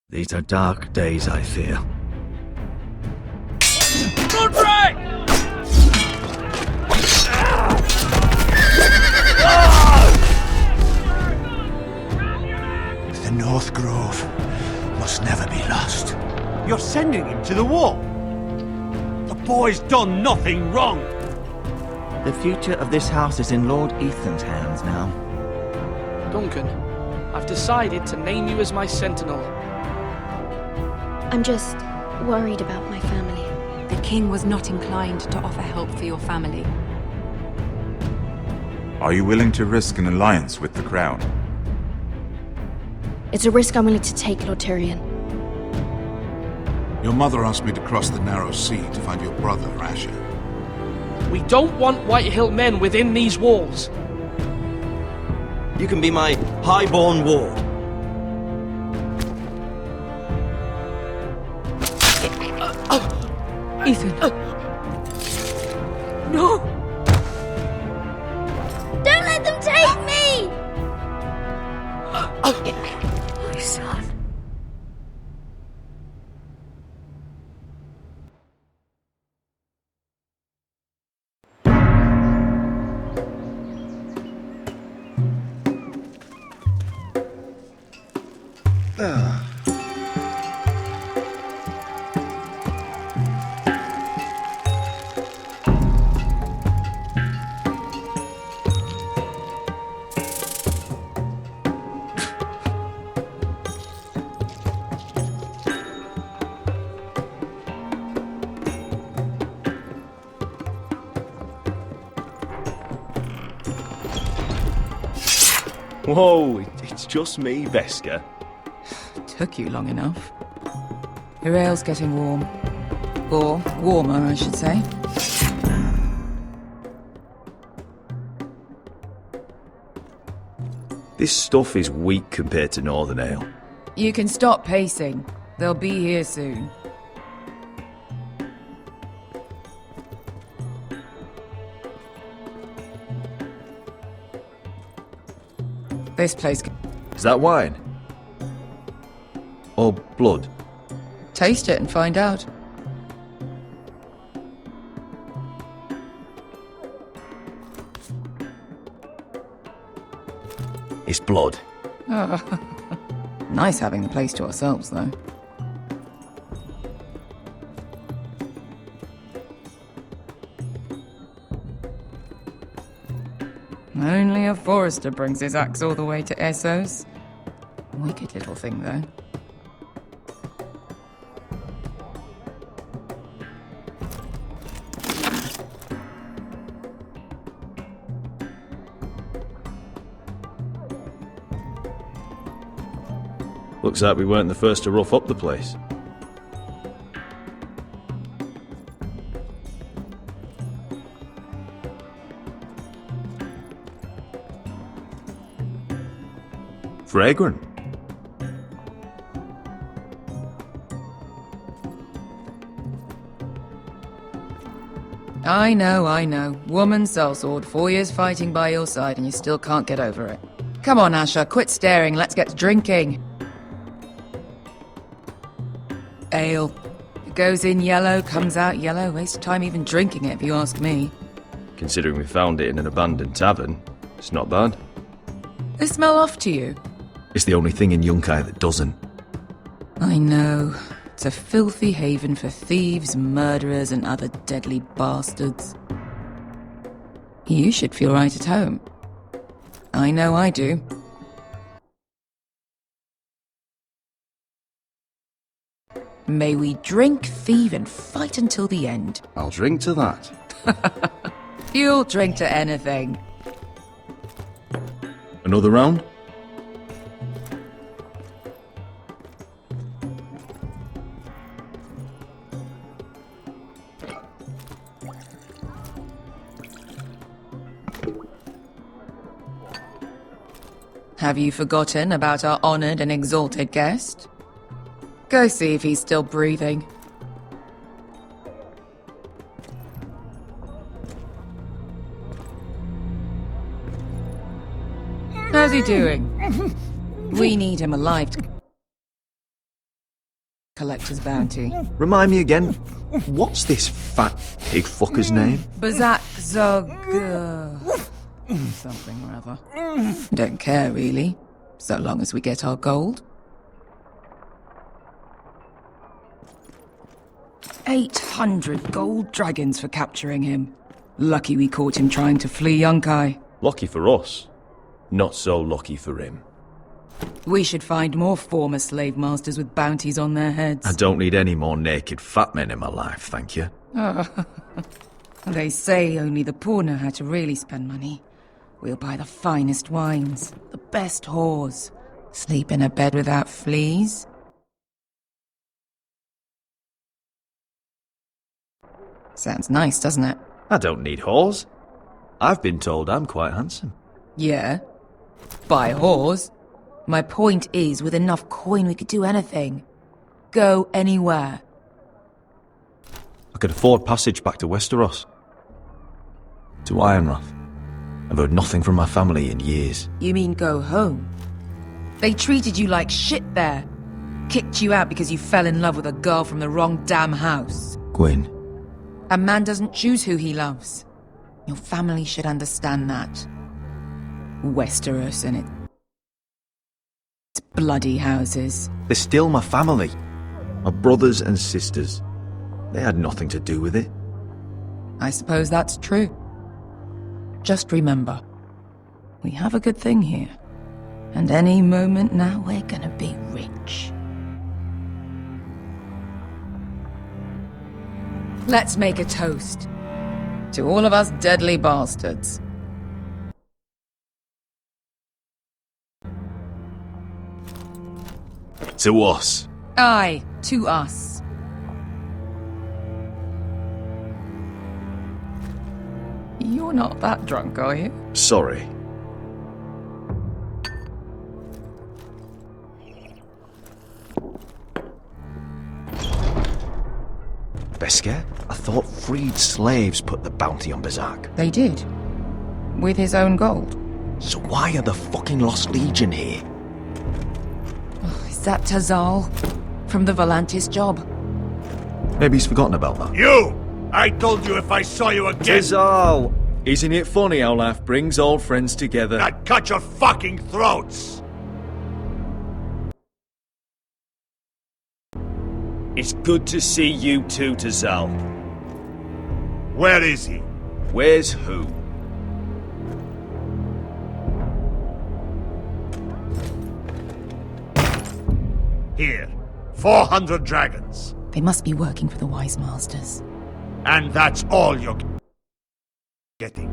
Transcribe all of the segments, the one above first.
These are dark days, I fear. Godfrey! The North Grove must never be lost. You're sending him to the war? The boy's done nothing wrong. The future of this house is in Lord Ethan's hands now. Duncan, I've decided to name you as my sentinel. I'm just worried about my family. The king was not inclined to offer help for your family. Are you willing to risk an alliance with the crown? It's a risk I'm willing to take, Lord Tyrion. Your mother asked me to cross the narrow sea to find your brother, Asher. We don't want Whitehill men within these walls. You can be my highborn ward. Ethan. No! Don't let them take me! My son. Whoa, it's just me, Veska. Took you long enough. Your ale's getting warm. Or warmer, I should say. This stuff is weak compared to Northern Ale. You can stop pacing. They'll be here soon. This place... Is that wine? Or blood? Taste it and find out. It's blood. Nice having the place to ourselves, though. Only a forester brings his axe all the way to Essos. Wicked little thing, though. Looks like we weren't the first to rough up the place. Fragrant. I know. Woman sellsword, 4 years fighting by your side and you still can't get over it. Come on, Asher, quit staring, let's get to drinking. Ale. It goes in yellow, comes out yellow. Waste of time even drinking it, if you ask me. Considering we found it in an abandoned tavern, it's not bad. They smell off to you. It's the only thing in Yunkai that doesn't. I know. It's a filthy haven for thieves, murderers, and other deadly bastards. You should feel right at home. I know I do. May we drink, thieve, and fight until the end. I'll drink to that. You'll drink to anything. Another round? Have you forgotten about our honoured and exalted guest? Go see if he's still breathing. How's he doing? We need him alive to Collector's bounty. Remind me again, what's this fat pig fucker's name? Bazak Zog... something or other. Don't care, really. So long as we get our gold. 800 gold dragons for capturing him. Lucky we caught him trying to flee Yunkai. Lucky for us. Not so lucky for him. We should find more former slave masters with bounties on their heads. I don't need any more naked fat men in my life, thank you. They say only the poor know how to really spend money. We'll buy the finest wines, the best whores, sleep in a bed without fleas. Sounds nice, doesn't it? I don't need whores. I've been told I'm quite handsome. Yeah. Buy whores. My point is, with enough coin we could do anything. Go anywhere. I could afford passage back to Westeros. To Ironrath. I've heard nothing from my family in years. You mean go home? They treated you like shit there. Kicked you out because you fell in love with a girl from the wrong damn house. Gwyn. A man doesn't choose who he loves. Your family should understand that. Westeros and its bloody houses. They're still my family. My brothers and sisters. They had nothing to do with it. I suppose that's true. Just remember, we have a good thing here. And any moment now we're gonna be rich. Let's make a toast. To all of us deadly bastards. To us. Aye, to us. You're not that drunk, are you? Sorry. Beskar? I thought freed slaves put the bounty on Bazak. They did. With his own gold. So why are the fucking Lost Legion here? Oh, is that Tazal? From the Volantis job? Maybe he's forgotten about that. You! I told you if I saw you again... Tizal! Isn't it funny how life brings old friends together? I'd cut your fucking throats! It's good to see you too, Tazal. Where is he? Where's who? Here. 400 dragons. They must be working for the Wise Masters. And that's all you're getting.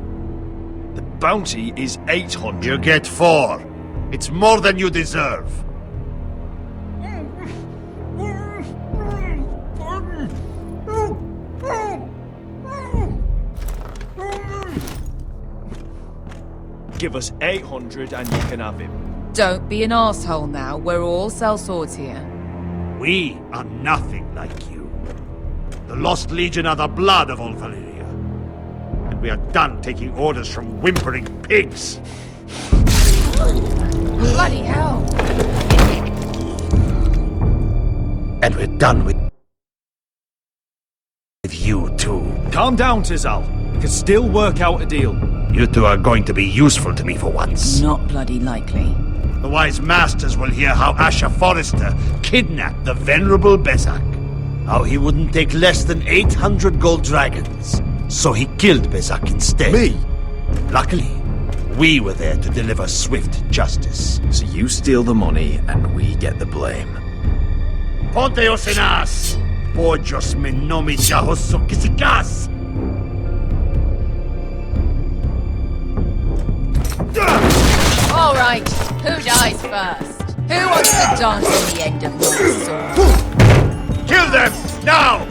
The bounty is 800. You get 4. It's more than you deserve. Give us 800 and you can have him. Don't be an arsehole now. We're all sellswords here. We are nothing like you. The Lost Legion are the blood of all Valyria. And we are done taking orders from whimpering pigs. Bloody hell! And we're done with you too. Calm down, Tizal. We can still work out a deal. You two are going to be useful to me for once. Not bloody likely. The Wise Masters will hear how Asher Forrester kidnapped the venerable Bezak. How he wouldn't take less than 800 gold dragons. So he killed Bezak instead. Me? Luckily, we were there to deliver swift justice. So you steal the money and we get the blame. Ponteos en as! Pojos me nomi jahoso kisikas! All right, who dies first? Who wants to dance on the end of my sword? Kill them! Now!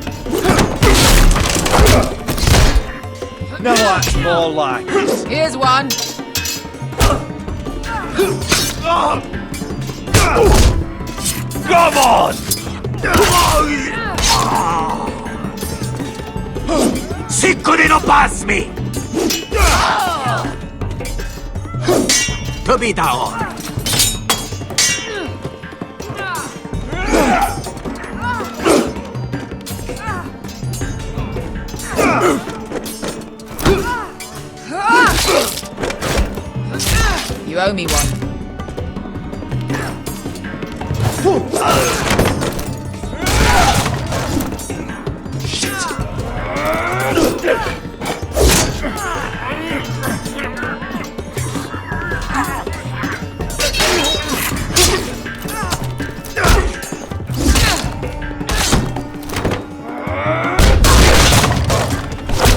Now that's more like it. Here's one. Come on! Siccone no pasmi! owe me one.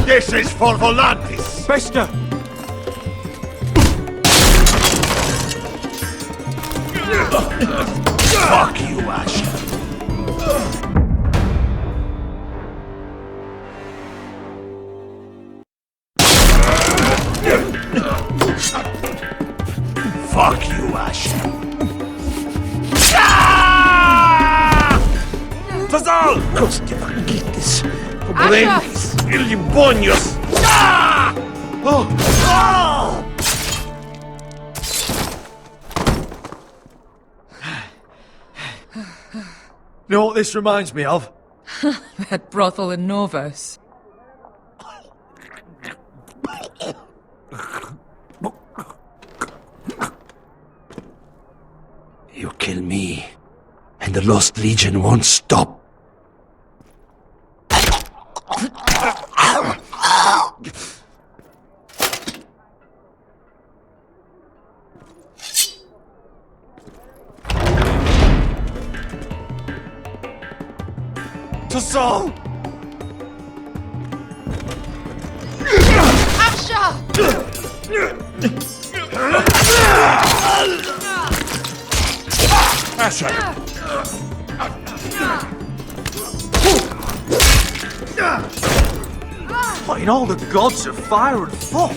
This is for Volantis! Bester! Fuck you, Asher! Fuck you, Asher! Tazal! Kostivagitis! Pobrenkis! Ilibonios! You know what this reminds me of? That brothel in Norvos. You kill me, and the Lost Legion won't stop. Tassal! Asher! What in all the gods of fire and fuck?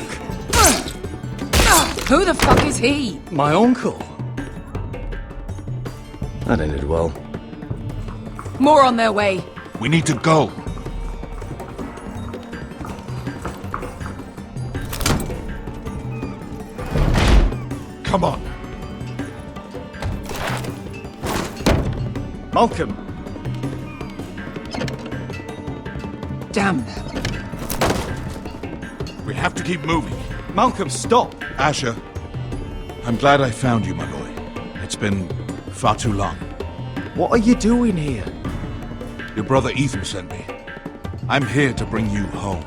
Who the fuck is he? My uncle. That ended well. More on their way. We need to go. Come on. Malcolm. Damn. We have to keep moving. Malcolm, stop. Asher, I'm glad I found you, my boy. It's been far too long. What are you doing here? Your brother Ethan sent me. I'm here to bring you home.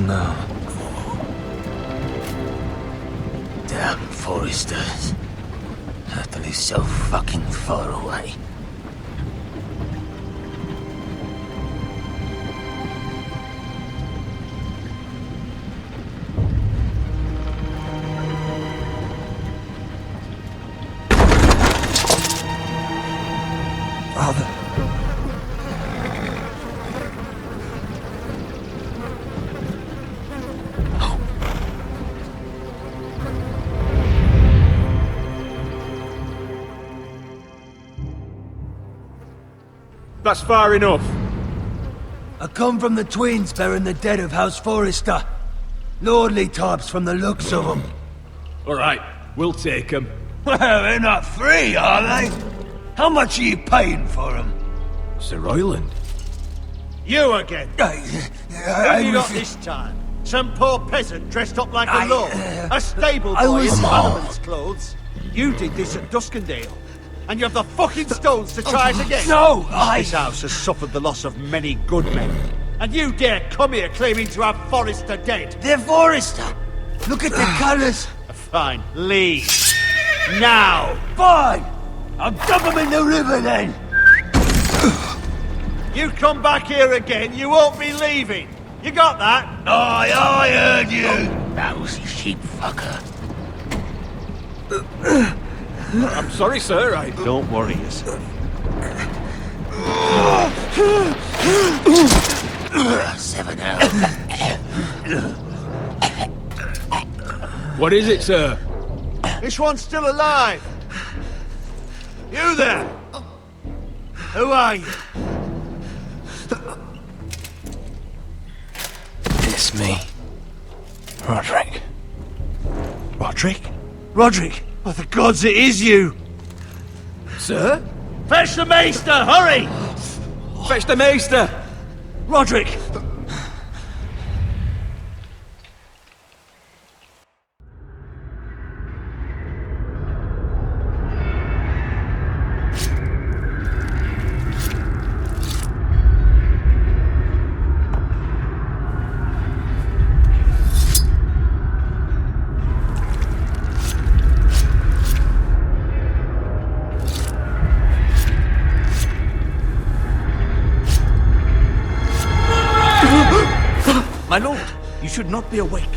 now. Damn foresters. Certainly so fucking far away. Father. That's far enough. I come from the twins bearing the dead of House Forrester. Lordly types from the looks of them. Alright, we'll take them. Well, they're not free, are they? How much are you paying for them? Sir Royland. You again. Who have you got this time? Some poor peasant dressed up like a lord? A stable boy in Parliament's clothes? You did this at Duskendale. And you have the fucking stones to try it again? No, This house has suffered the loss of many good men. And you dare come here claiming to have Forrester dead? They're Forrester. Look at the colours. Fine, leave. Now! Fine! I'll dump them in the river then. You come back here again, you won't be leaving. You got that? Aye, I heard you. Lousy sheep fucker. I'm sorry, sir, Don't worry yourself. 7 out. What is it, sir? This one's still alive. You there? Who are you? It's me. Roderick. Roderick? Roderick? Oh, the gods, it is you! Sir? Fetch the maester, hurry! Fetch the maester! Roderick! My lord, you should not be awake.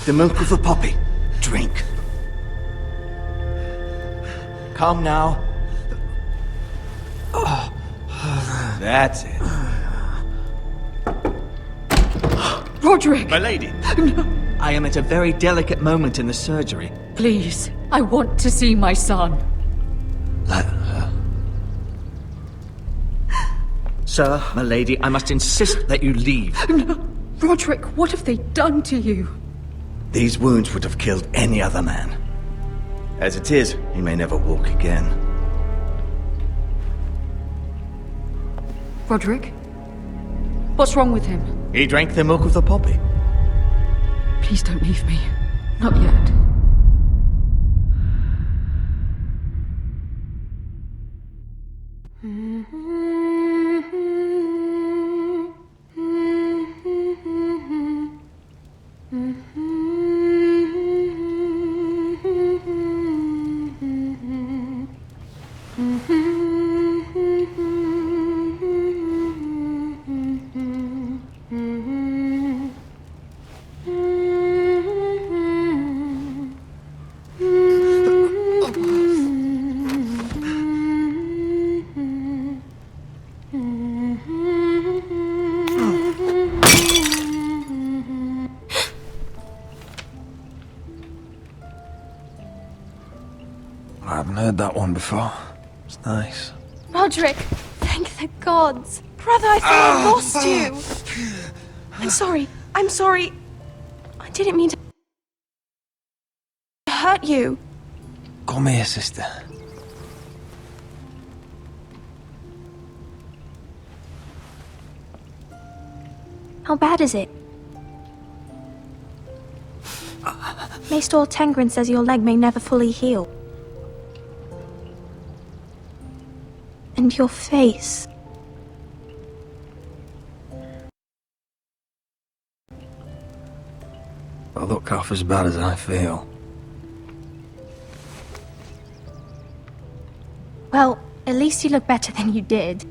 The milk of the poppy. Drink. Calm now. That's it. Roderick! My lady. I am at a very delicate moment in the surgery. Please, I want to see my son. Let her. Sir, my lady, I must insist that you leave. No. Roderick, what have they done to you? These wounds would have killed any other man. As it is, he may never walk again. Roderick? What's wrong with him? He drank the milk of the poppy. Please don't leave me. Not yet. I haven't heard that one before. It's nice. Roderick, thank the gods. Brother, I thought I lost you. I'm sorry. I'm sorry. I didn't mean to hurt you. Come here, sister. How bad is it? Maester Tengrin says your leg may never fully heal. And your face. I look half as bad as I feel. Well, at least you look better than you did.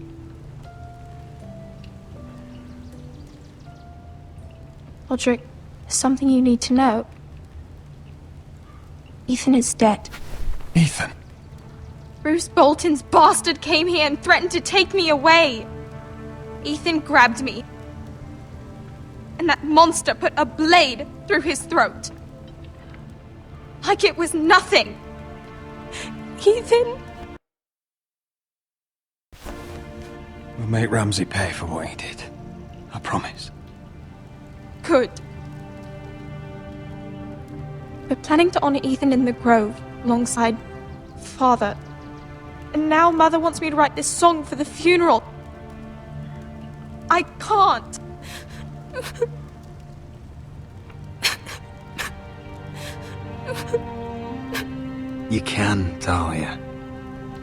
Roderick, there's something you need to know. Ethan is dead. Ethan? Bruce Bolton's bastard came here and threatened to take me away. Ethan grabbed me. And that monster put a blade through his throat. Like it was nothing. Ethan... We'll make Ramsey pay for what he did. I promise. Good. We're planning to honor Ethan in the Grove, alongside Father. And now Mother wants me to write this song for the funeral. I can't. You can, Talia.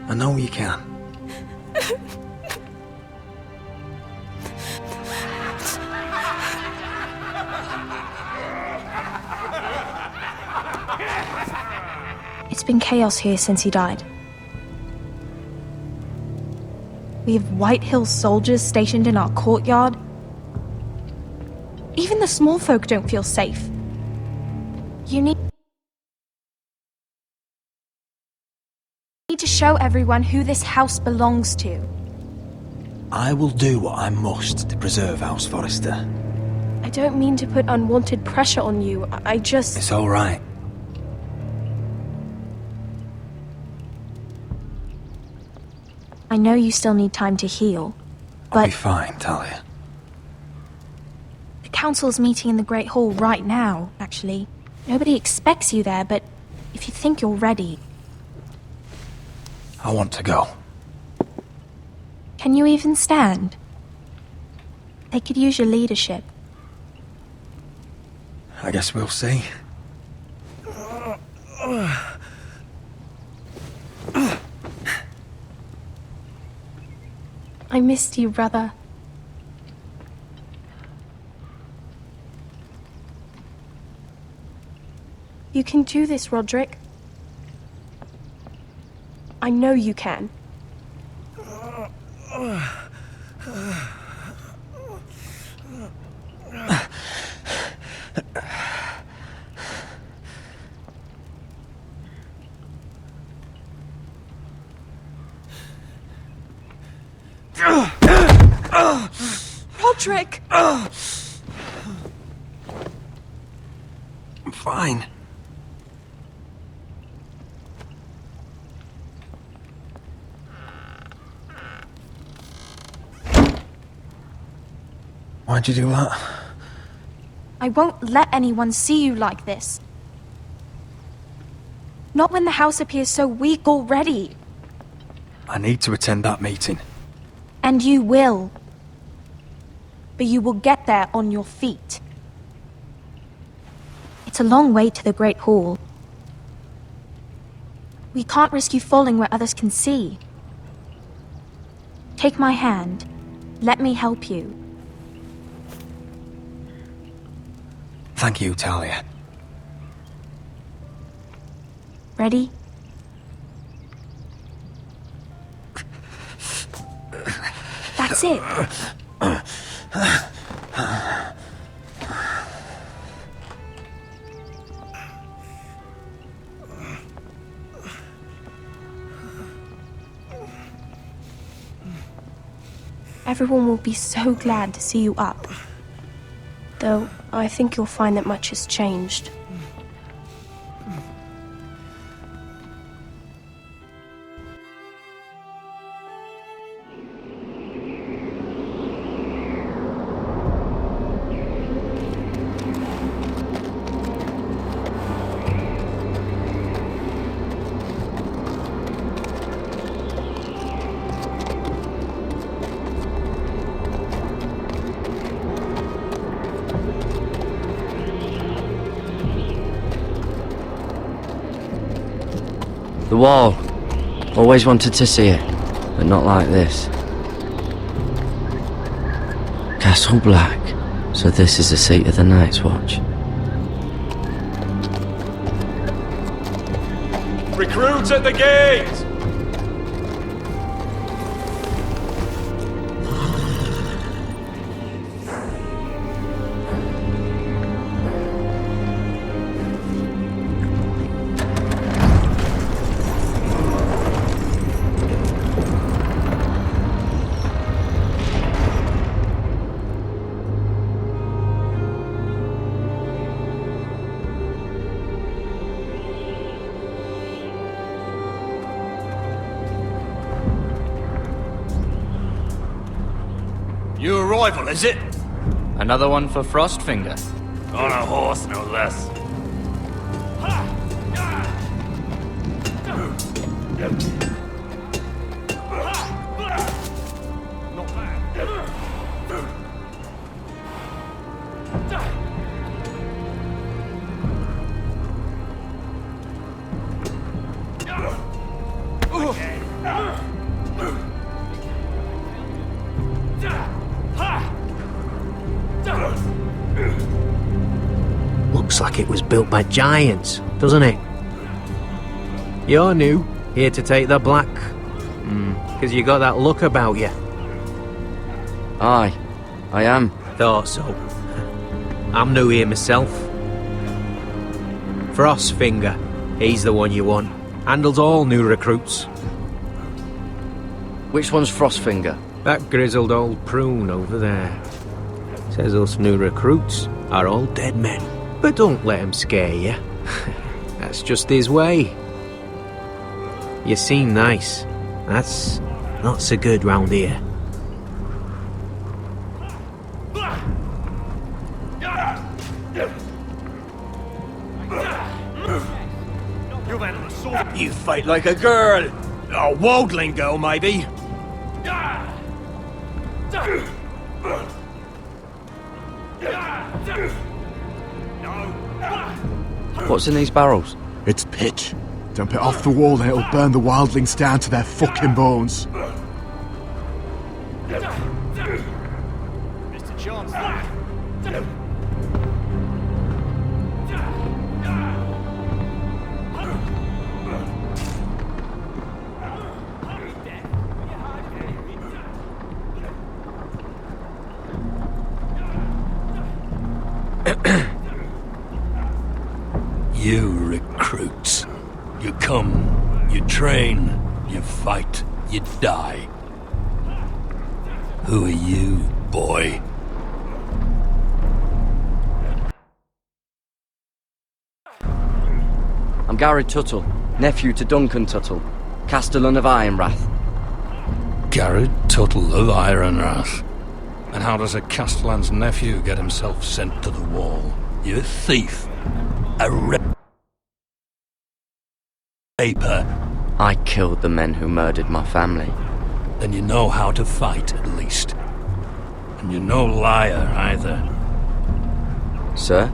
I know you can. It's been chaos here since he died. We have White Hill soldiers stationed in our courtyard. Even the small folk don't feel safe. You need to show everyone who this house belongs to. I will do what I must to preserve House Forrester. I don't mean to put unwanted pressure on you. I just... It's all right. I know you still need time to heal, but... I'll be fine, Talia. The council's meeting in the Great Hall right now, actually. Nobody expects you there, but if you think you're ready... I want to go. Can you even stand? They could use your leadership. I guess we'll see. I missed you, brother. You can do this, Roderick. I know you can. Roderick! I'm fine. Why'd you do that? I won't let anyone see you like this. Not when the house appears so weak already. I need to attend that meeting. And you will. But you will get there on your feet. It's a long way to the Great Hall. We can't risk you falling where others can see. Take my hand. Let me help you. Thank you, Talia. Ready? That's it. Everyone will be so glad to see you up. Though, I think you'll find that much has changed. The wall. Always wanted to see it, but not like this. Castle Black. So this is the seat of the Night's Watch. Recruits at the gate! New arrival, is it? Another one for Frostfinger. On a horse, no less. Looks like it was built by giants, doesn't it? You're new, here to take the black. Because you got that look about you. Aye, I am. Thought so. I'm new here myself. Frostfinger, he's the one you want. Handles all new recruits. Which one's Frostfinger? That grizzled old prune over there. Says us new recruits are all dead men. But don't let him scare you. That's just his way. You seem nice. That's not so good round here. You fight like a girl. A wildling girl, maybe. What's in these barrels? It's pitch. Dump it off the wall and it'll burn the wildlings down to their fucking bones. Mr. Chance. You recruits. You come, you train, you fight, you die. Who are you, boy? I'm Gary Tuttle, nephew to Duncan Tuttle, Castellan of Ironrath. Garrett Tuttle of Ironrath. And how does a Castellan's nephew get himself sent to the wall? You thief. A raper. I killed the men who murdered my family. Then you know how to fight, at least. And you're no liar, either. Sir?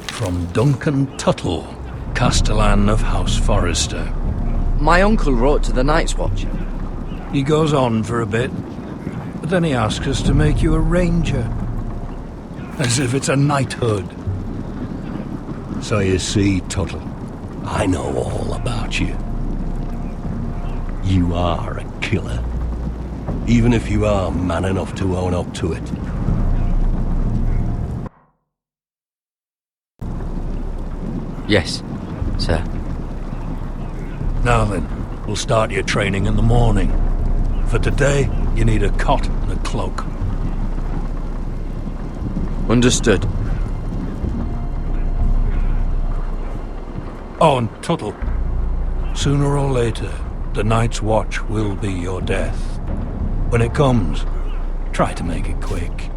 From Duncan Tuttle, Castellan of House Forrester. My uncle wrote to the Night's Watch. He goes on for a bit, but then he asks us to make you a ranger. As if it's a knighthood. So you see, Tuttle, I know all about you. You are a killer. Even if you are man enough to own up to it. Yes, sir. Now then, we'll start your training in the morning. For today, you need a cot and a cloak. Understood. Oh, and Tuttle, sooner or later, the Night's Watch will be your death. When it comes, try to make it quick.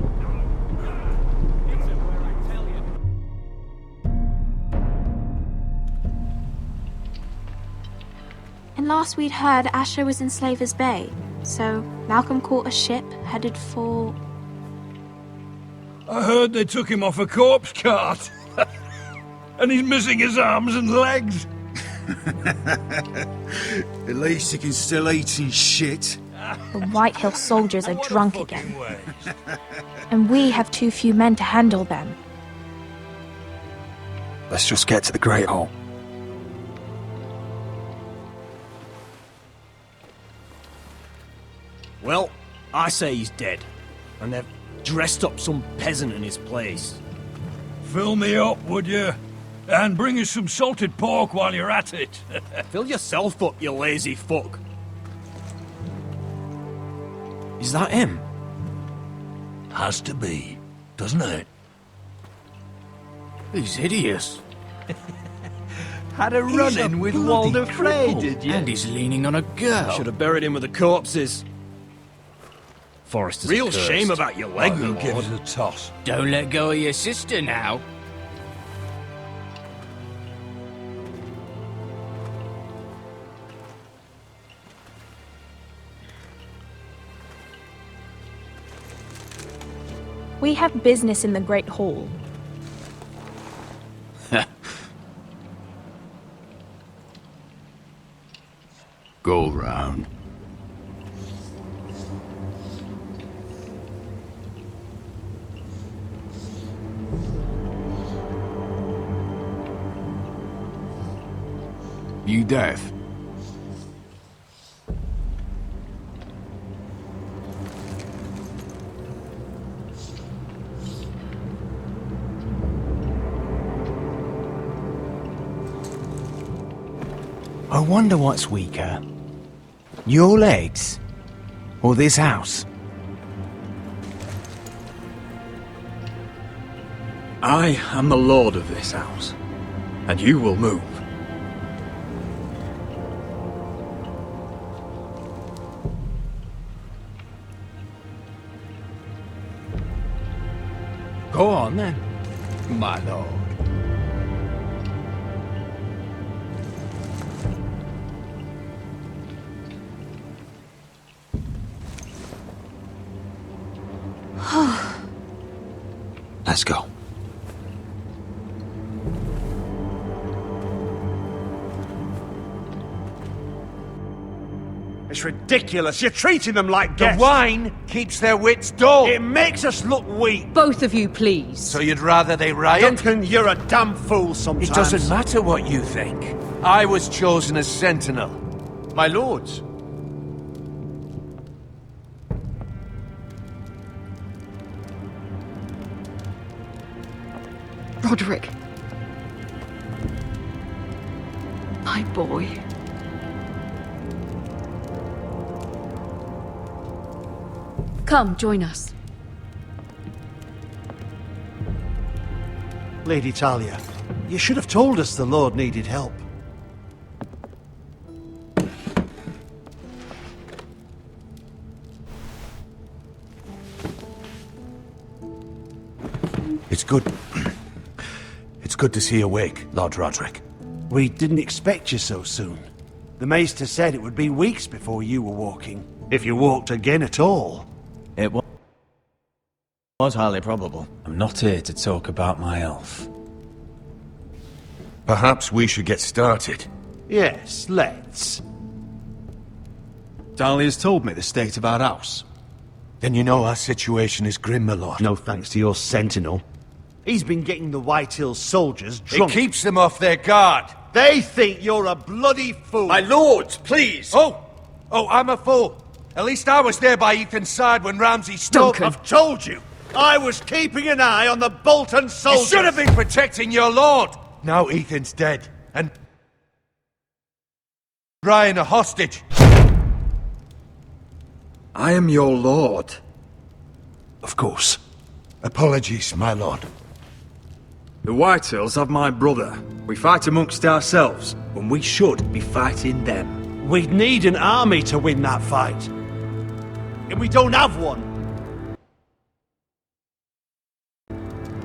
And last we'd heard, Asher was in Slaver's Bay, so Malcolm caught a ship headed for... I heard they took him off a corpse cart. And he's missing his arms and legs. At least he can still eat and shit. The White Hill soldiers are drunk again. And we have too few men to handle them. Let's just get to the Great Hall. Well, I say he's dead. And they've dressed up some peasant in his place. Fill me up, would you? And bring us some salted pork while you're at it. Fill yourself up, you lazy fuck. Is that him? Has to be, doesn't it? He's hideous. Had a run-in with Walder Frey, did you? And he's leaning on a girl. Should have buried him with the corpses. Forrester's Real cursed. shame about your leg, We'll my give lord. it a toss. Don't let go of your sister now. We have business in the Great Hall. Go round. You deaf? I wonder what's weaker. Your legs? Or this house? I am the lord of this house, and you will move. Go on then, my lord. Let's go. It's ridiculous. You're treating them like guests. The wine keeps their wits dull. It makes us look weak. Both of you, please. So you'd rather they riot? Duncan, you're a damn fool sometimes. It doesn't matter what you think. I was chosen as sentinel. My lords. Roderick. My boy. Come, join us. Lady Talia, you should have told us the Lord needed help. It's good. It's good to see you awake, Lord Roderick. We didn't expect you so soon. The Maester said it would be weeks before you were walking, if you walked again at all. It was highly probable. I'm not here to talk about my elf. Perhaps we should get started. Yes, let's. Dahlia's told me the state of our house. Then you know our situation is grim, my lord. No thanks to your sentinel. He's been getting the White Hills soldiers drunk. It keeps them off their guard. They think you're a bloody fool. My lords, please! Oh, I'm a fool. At least I was there by Ethan's side when Ramsay stood. I've told you. I was keeping an eye on the Bolton soldiers. You should have been protecting your lord. Now Ethan's dead, and Ryan a hostage. I am your lord. Of course. Apologies, my lord. The Whitehills have my brother. We fight amongst ourselves, when we should be fighting them. We'd need an army to win that fight. And we don't have one.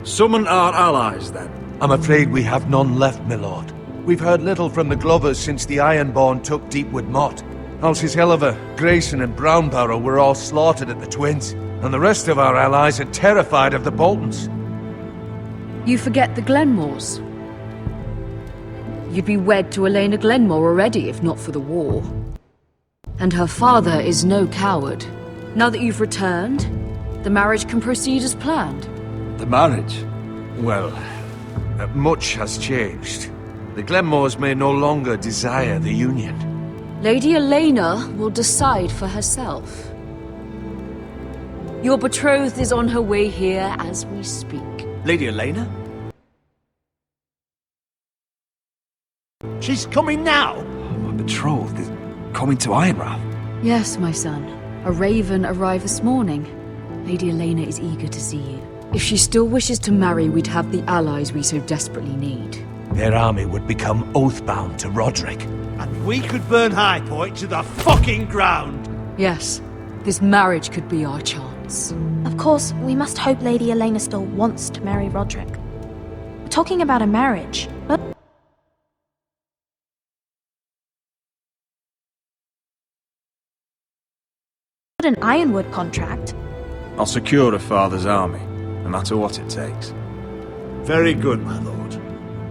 Summon our allies, then. I'm afraid we have none left, my lord. We've heard little from the Glovers since the Ironborn took Deepwood Motte. Houses Helliver, Grayson and Brownbarrow were all slaughtered at the Twins, and the rest of our allies are terrified of the Boltons. You forget the Glenmores. You'd be wed to Elena Glenmore already, if not for the war. And her father is no coward. Now that you've returned, the marriage can proceed as planned. The marriage? Well, much has changed. The Glenmores may no longer desire the union. Lady Elena will decide for herself. Your betrothed is on her way here as we speak. Lady Elena? She's coming now? My betrothed is coming to Ironrath. Yes, my son. A raven arrived this morning. Lady Elena is eager to see you. If she still wishes to marry, we'd have the allies we so desperately need. Their army would become oath-bound to Roderick. And we could burn High Point to the fucking ground. Yes, This marriage could be our chance. Of course, we must hope Lady Elena still wants to marry Roderick. We're talking about a marriage, but an Ironwood contract. I'll secure her father's army, no matter what it takes. Very good, my lord.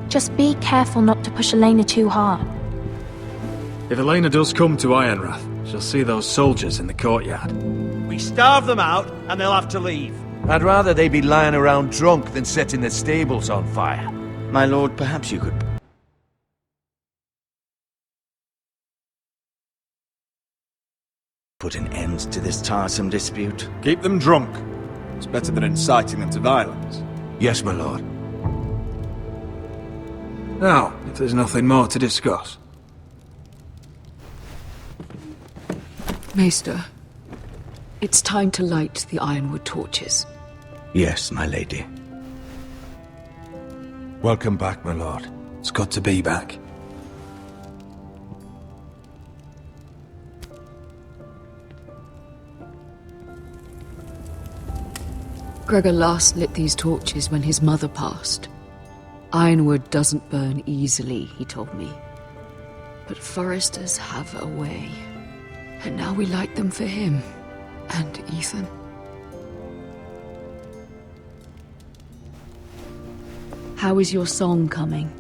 Just be careful not to push Elena too hard. If Elena does come to Ironrath, she'll see those soldiers in the courtyard. We starve them out, and they'll have to leave. I'd rather they be lying around drunk than setting the stables on fire. My lord, perhaps you could... put an end to this tiresome dispute. Keep them drunk. It's better than inciting them to violence. Yes, my lord. Now, if there's nothing more to discuss. Maester, it's time to light the Ironwood torches. Yes, my lady. Welcome back, my lord. It's good to be back. Gregor last lit these torches when his mother passed. Ironwood doesn't burn easily, he told me. But foresters have a way. And now we light them for him. And Ethan. How is your song coming?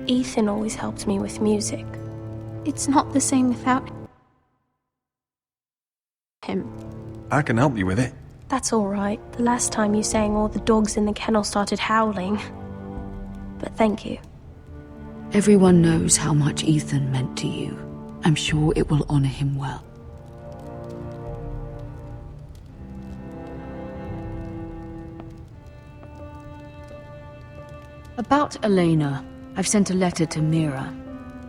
Ethan always helped me with music. It's not the same without him. I can help you with it. That's all right. The last time you sang, all the dogs in the kennel started howling. But thank you. Everyone knows how much Ethan meant to you. I'm sure it will honor him well. About Elena, I've sent a letter to MIRA.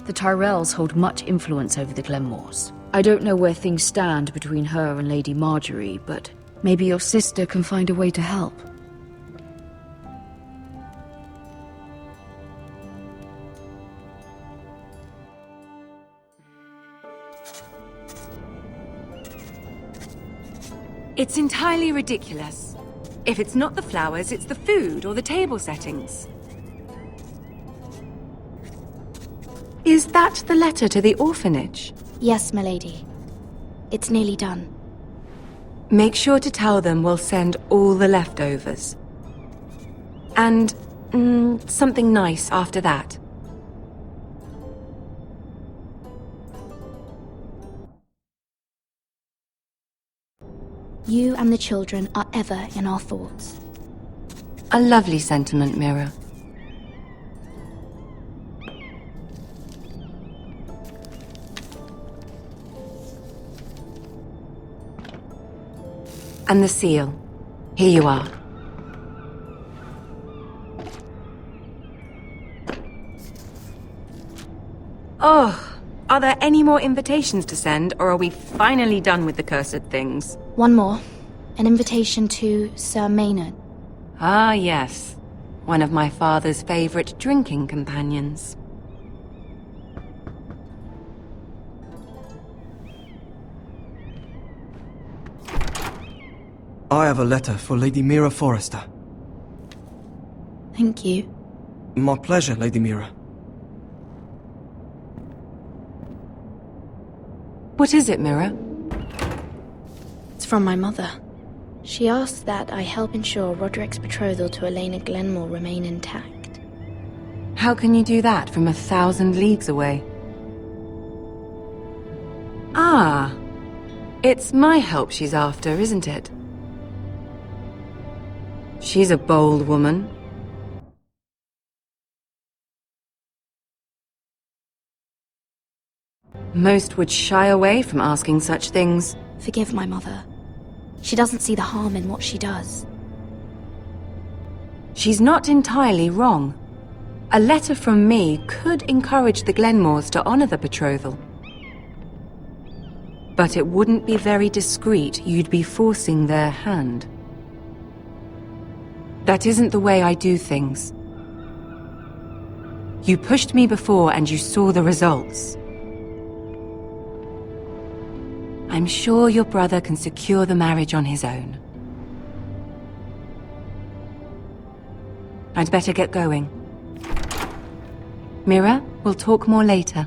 The Tyrells hold much influence over the Glenmores. I don't know where things stand between her and Lady Marjorie, but maybe your sister can find a way to help. It's entirely ridiculous. If it's not the flowers, it's the food or the table settings. Is that the letter to the orphanage? Yes, milady. It's nearly done. Make sure to tell them we'll send all the leftovers. And something nice after that. You and the children are ever in our thoughts. A lovely sentiment, Mira. And the seal. Here you are. Oh, are there any more invitations to send, or are we finally done with the cursed things? One more. An invitation to Sir Maynard. Ah, yes. One of my father's favorite drinking companions. I have a letter for Lady Mira Forrester. Thank you. My pleasure, Lady Mira. What is it, Mira? It's from my mother. She asks that I help ensure Roderick's betrothal to Elena Glenmore remain intact. How can you do that from 1,000 leagues away? Ah, it's my help she's after, isn't it? She's a bold woman. Most would shy away from asking such things. Forgive my mother. She doesn't see the harm in what she does. She's not entirely wrong. A letter from me could encourage the Glenmores to honor the betrothal. But it wouldn't be very discreet. You'd be forcing their hand. That isn't the way I do things. You pushed me before and you saw the results. I'm sure your brother can secure the marriage on his own. I'd better get going. Mira, we'll talk more later.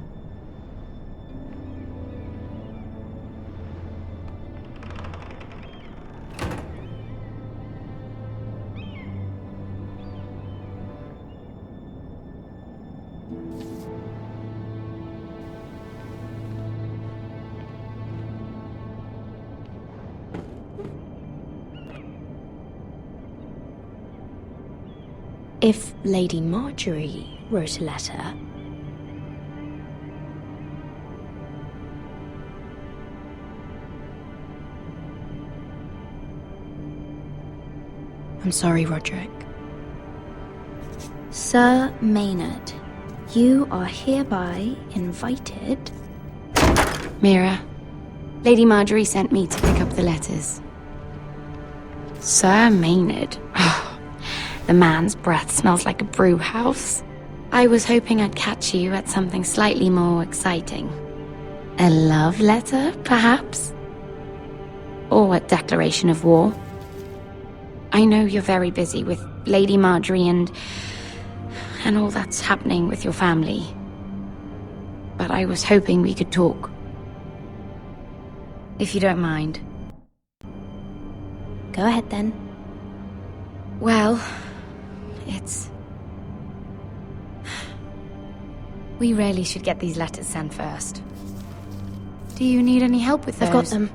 If Lady Marjorie wrote a letter, I'm sorry, Roderick. Sir Maynard, you are hereby invited. Mira, Lady Marjorie sent me to pick up the letters. Sir Maynard? The man's breath smells like a brew house. I was hoping I'd catch you at something slightly more exciting. A love letter, perhaps? Or a declaration of war? I know you're very busy with Lady Marjorie and all that's happening with your family. But I was hoping we could talk. If you don't mind. Go ahead then. Well, we really should get these letters sent first. Do you need any help with those? I've got them.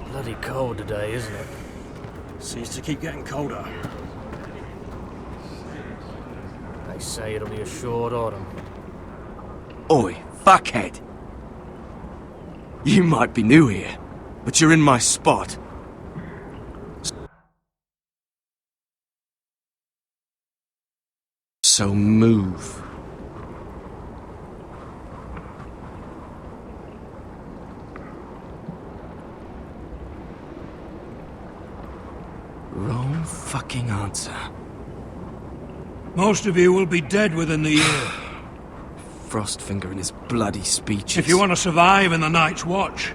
Bloody cold today, isn't it? Seems to keep getting colder. They say it'll be a short autumn. Oi, fuckhead! You might be new here, but you're in my spot. So move. Wrong fucking answer. Most of you will be dead within the year. Frostfinger and his bloody speeches. If you want to survive in the Night's Watch,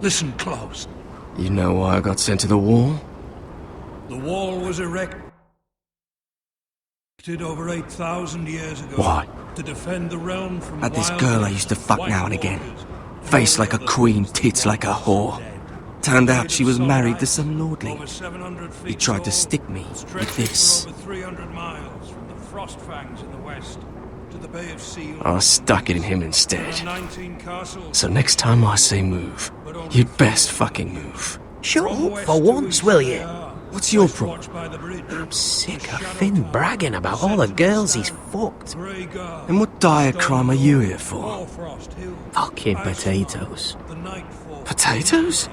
listen close. You know why I got sent to the wall? The wall was erected over 8,000 years ago. Why? To defend the realm from Had this wild girl I used to fuck now and again. Face like a queen, tits like a whore. Turned out she was married to some lordly. He tried to stick me with this. I stuck it in him instead. So next time I say move, you'd best fucking move. Shut up for once, will you? What's your problem? I'm sick of Finn bragging about all the girls he's fucked. And what dire crime are you here for? Fucking potatoes. Potatoes?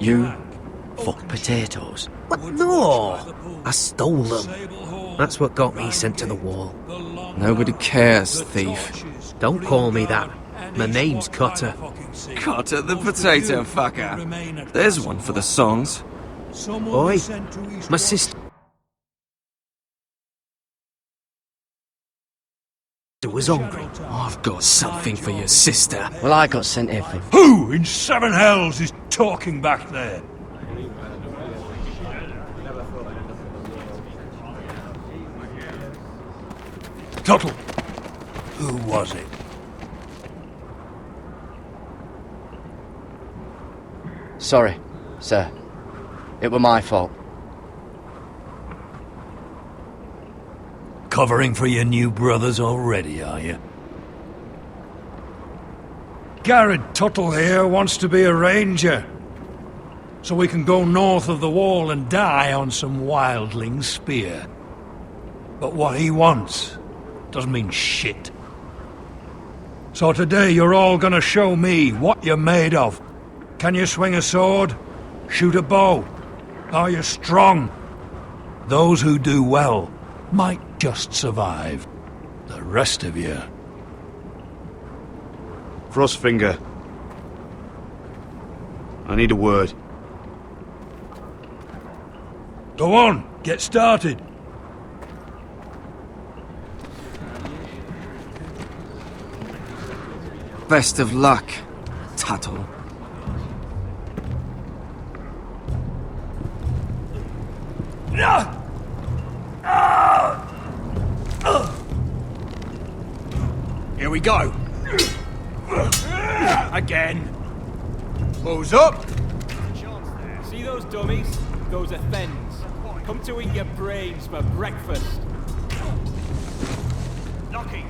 You fuck potatoes? What? No! I stole them. That's what got me sent to the wall. Nobody cares, thief. Don't call me that. My name's Cutter. Cutter the potato fucker. There's one for the songs. Oi, my sister was hungry. I've got something for your sister. Well, I got sent here for... Who in seven hells is talking back there? Tuttle, who was it? Sorry, sir. It were my fault. Covering for your new brothers already, are you? Garrett Tuttle here wants to be a ranger. So we can go north of the wall and die on some wildling spear. But what he wants doesn't mean shit. So today you're all gonna show me what you're made of. Can you swing a sword? Shoot a bow? Are you strong? Those who do well might just survive. The rest of you... Frostfinger. I need a word. Go on, get started. Best of luck, Tuttle. Here we go. Again. Who's up? See those dummies? Those are thens. Come to eat your brains for breakfast. Knocking.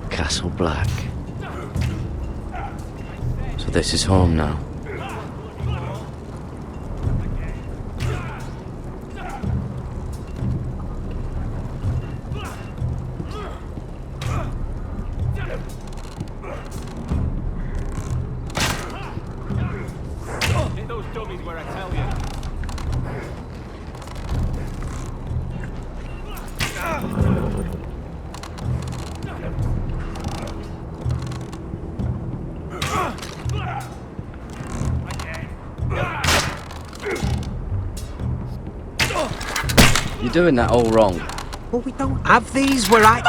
Castle Black. So this is home now. Hit those dummies where I tell you. You're doing that all wrong. Well, we don't have these where I...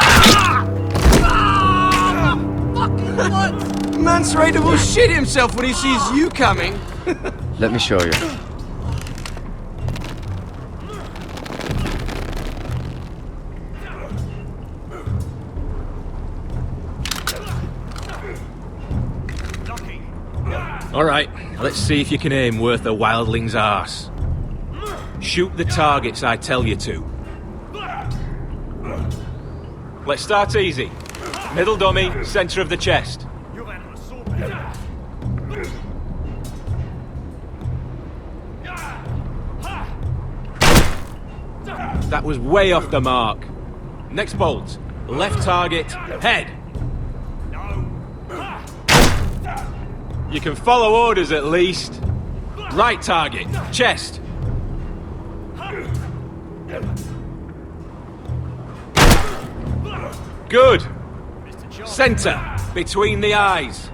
Fucking what? Man's ready will shit himself when he sees you coming. Let me show you. Alright, let's see if you can aim worth a wildling's arse. Shoot the targets I tell you to. Let's start easy. Middle dummy, centre of the chest. That was way off the mark. Next bolt. Left target, head. You can follow orders at least. Right target, chest. Good. Centre, between the eyes.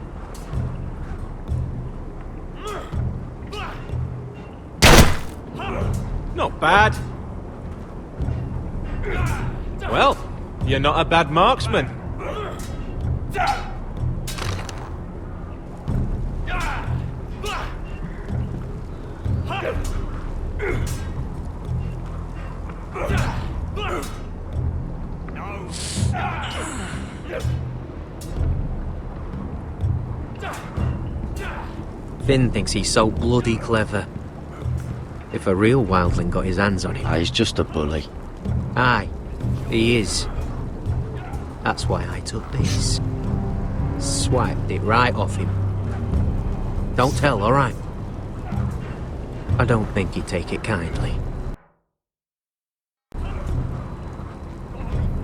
Not bad. Well, you're not a bad marksman. Finn thinks he's so bloody clever. If a real wildling got his hands on him... He's just a bully. Aye, he is. That's why I took this. Swiped it right off him. Don't tell, alright? I don't think he'd take it kindly.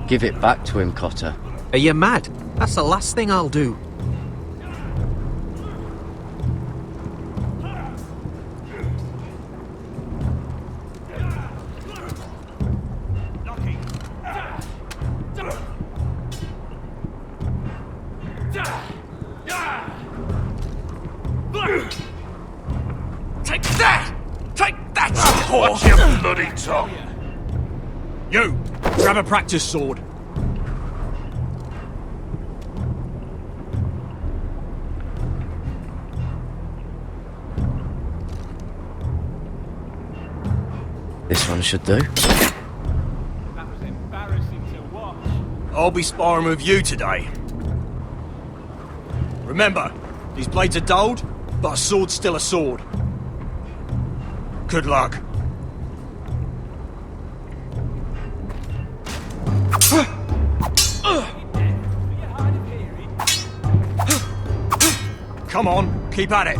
Give it back to him, Cotter. Are you mad? That's the last thing I'll do. Take that! Take that! Watch your bloody tongue! You! Grab a practice sword. This one should do. That was embarrassing to watch. I'll be sparring with you today. Remember, these blades are dulled, but a sword's still a sword. Good luck. Come on, keep at it.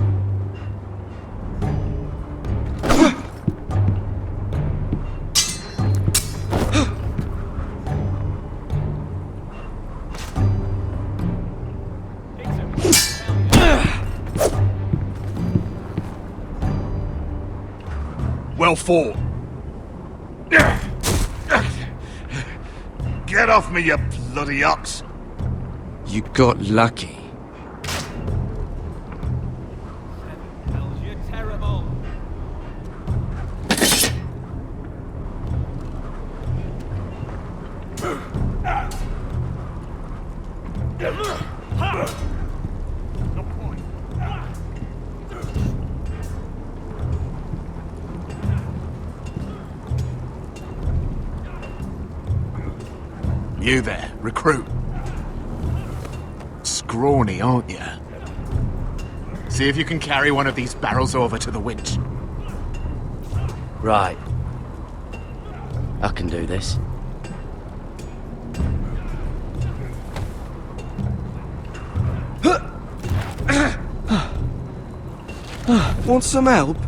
Well fought. Get off me, you bloody ox! You got lucky. You're terrible. You there, recruit. Scrawny, aren't you? See if you can carry one of these barrels over to the winch. Right. I can do this. Want some help?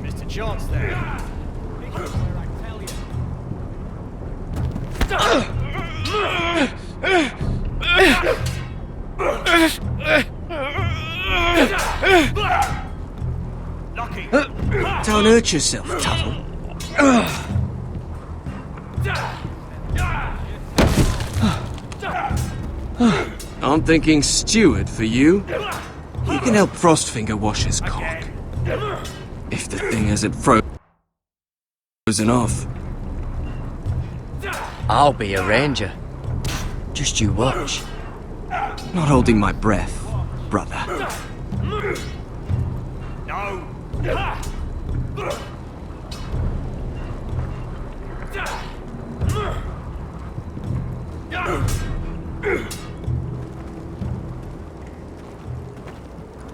Mr. Chance there. Pick up where I tell you. Lucky. Don't hurt yourself, Tuttle. I'm thinking steward for you. You can help Frostfinger wash his cock. If the thing hasn't frozen off. I'll be a ranger. Just you watch. Not holding my breath, brother. No.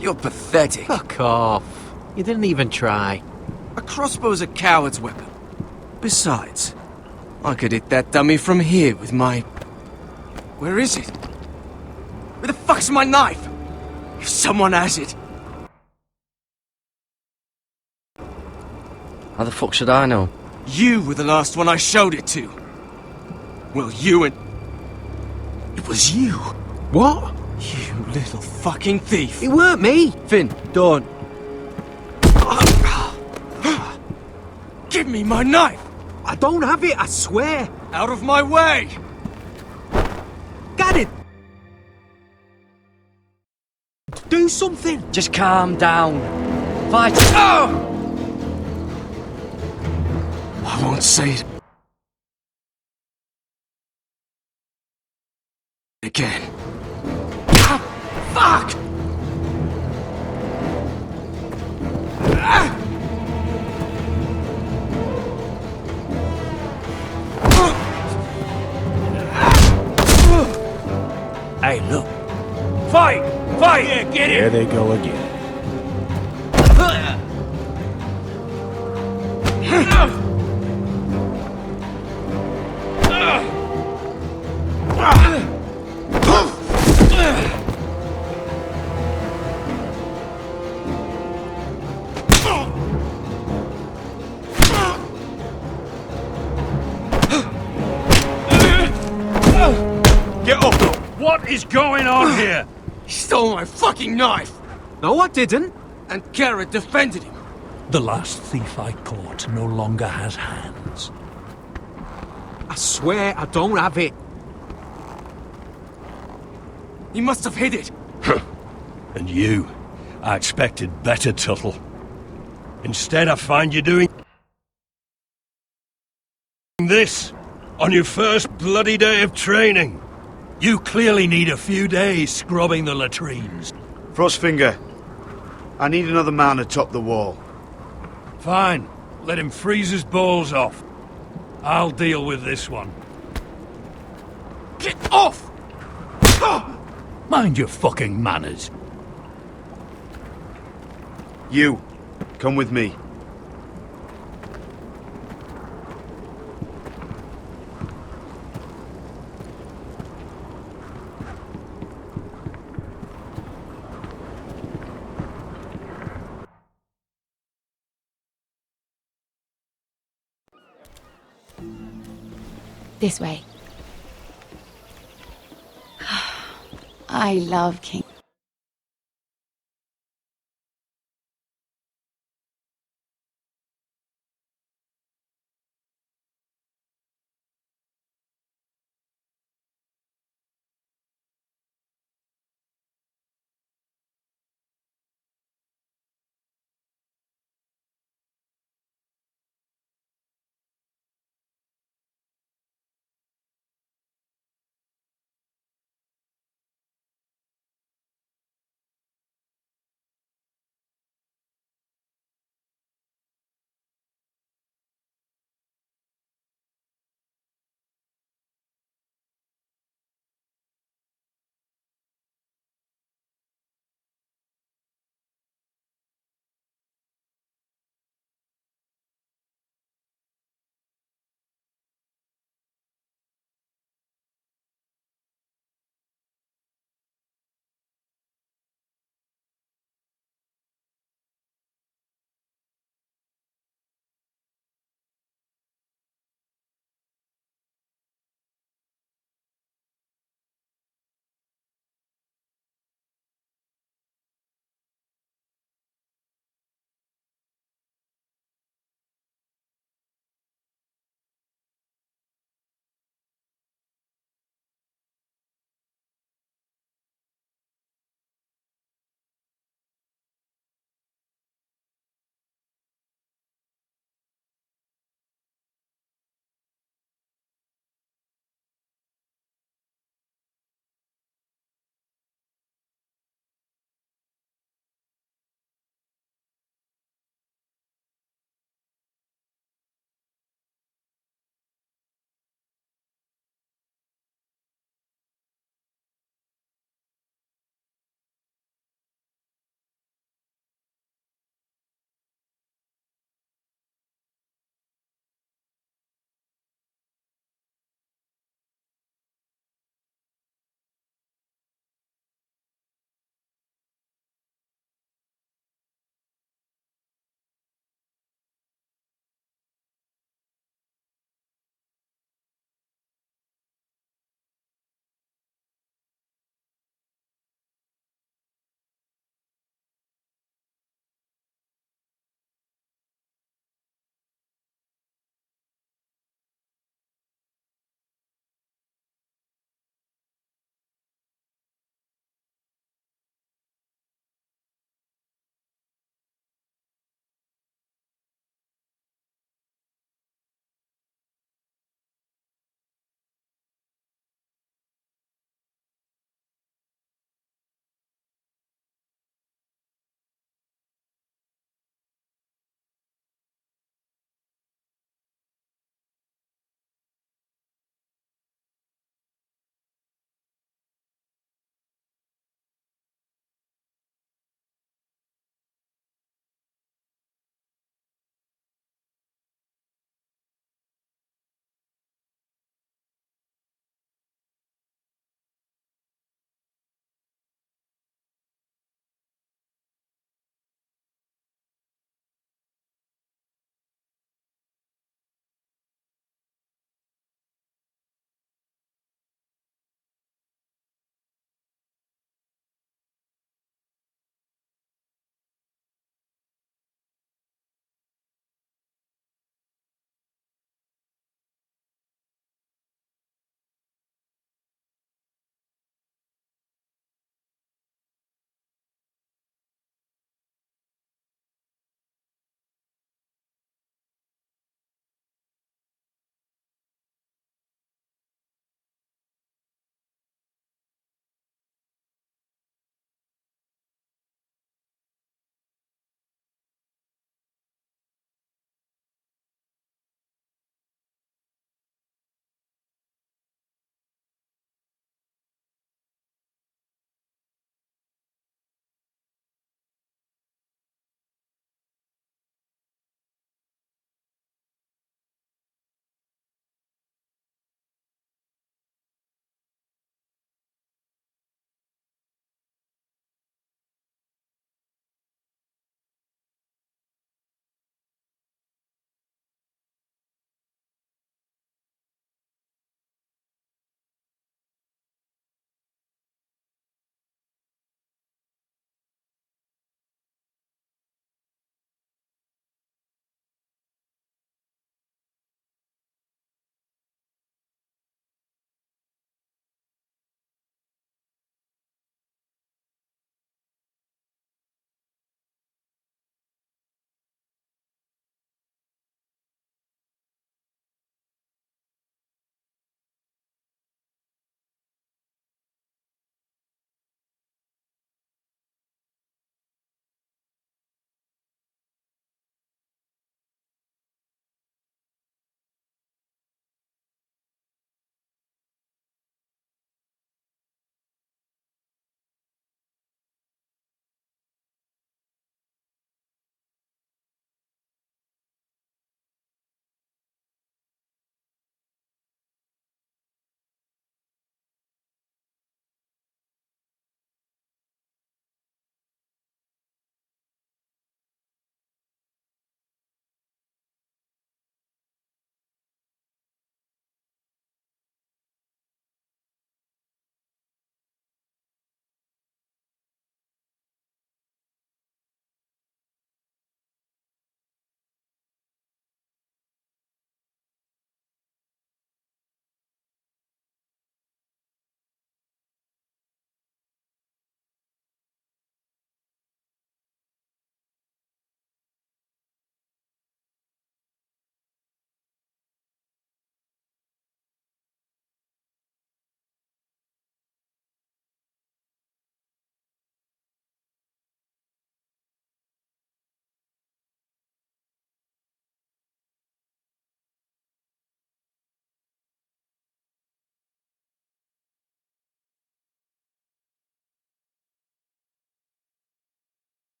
You're pathetic. Fuck off. You didn't even try. A crossbow's a coward's weapon. Besides, I could hit that dummy from here with my... Where is it? Where the fuck's my knife? If someone has it. How the fuck should I know? You were the last one I showed it to. Well, you and... It was you. What? You little fucking thief. It weren't me. Finn, don't. Give me my knife. I don't have it, I swear. Out of my way. Got it. Do something. Just calm down. Fight. Oh! I won't say it again. Fuck! Hey, look. Fight! Fight! Yeah, get it! There they go again. Get up! What is going on here? He stole my fucking knife! No, I didn't. And Garrett defended him. The last thief I caught no longer has hands. I swear I don't have it. He must have hid it. And you, I expected better, Tuttle. Instead, I find you doing this on your first bloody day of training. You clearly need a few days scrubbing the latrines. Frostfinger, I need another man atop the wall. Fine. Let him freeze his balls off. I'll deal with this one. Get off! Mind your fucking manners. You, come with me. This way. I love King.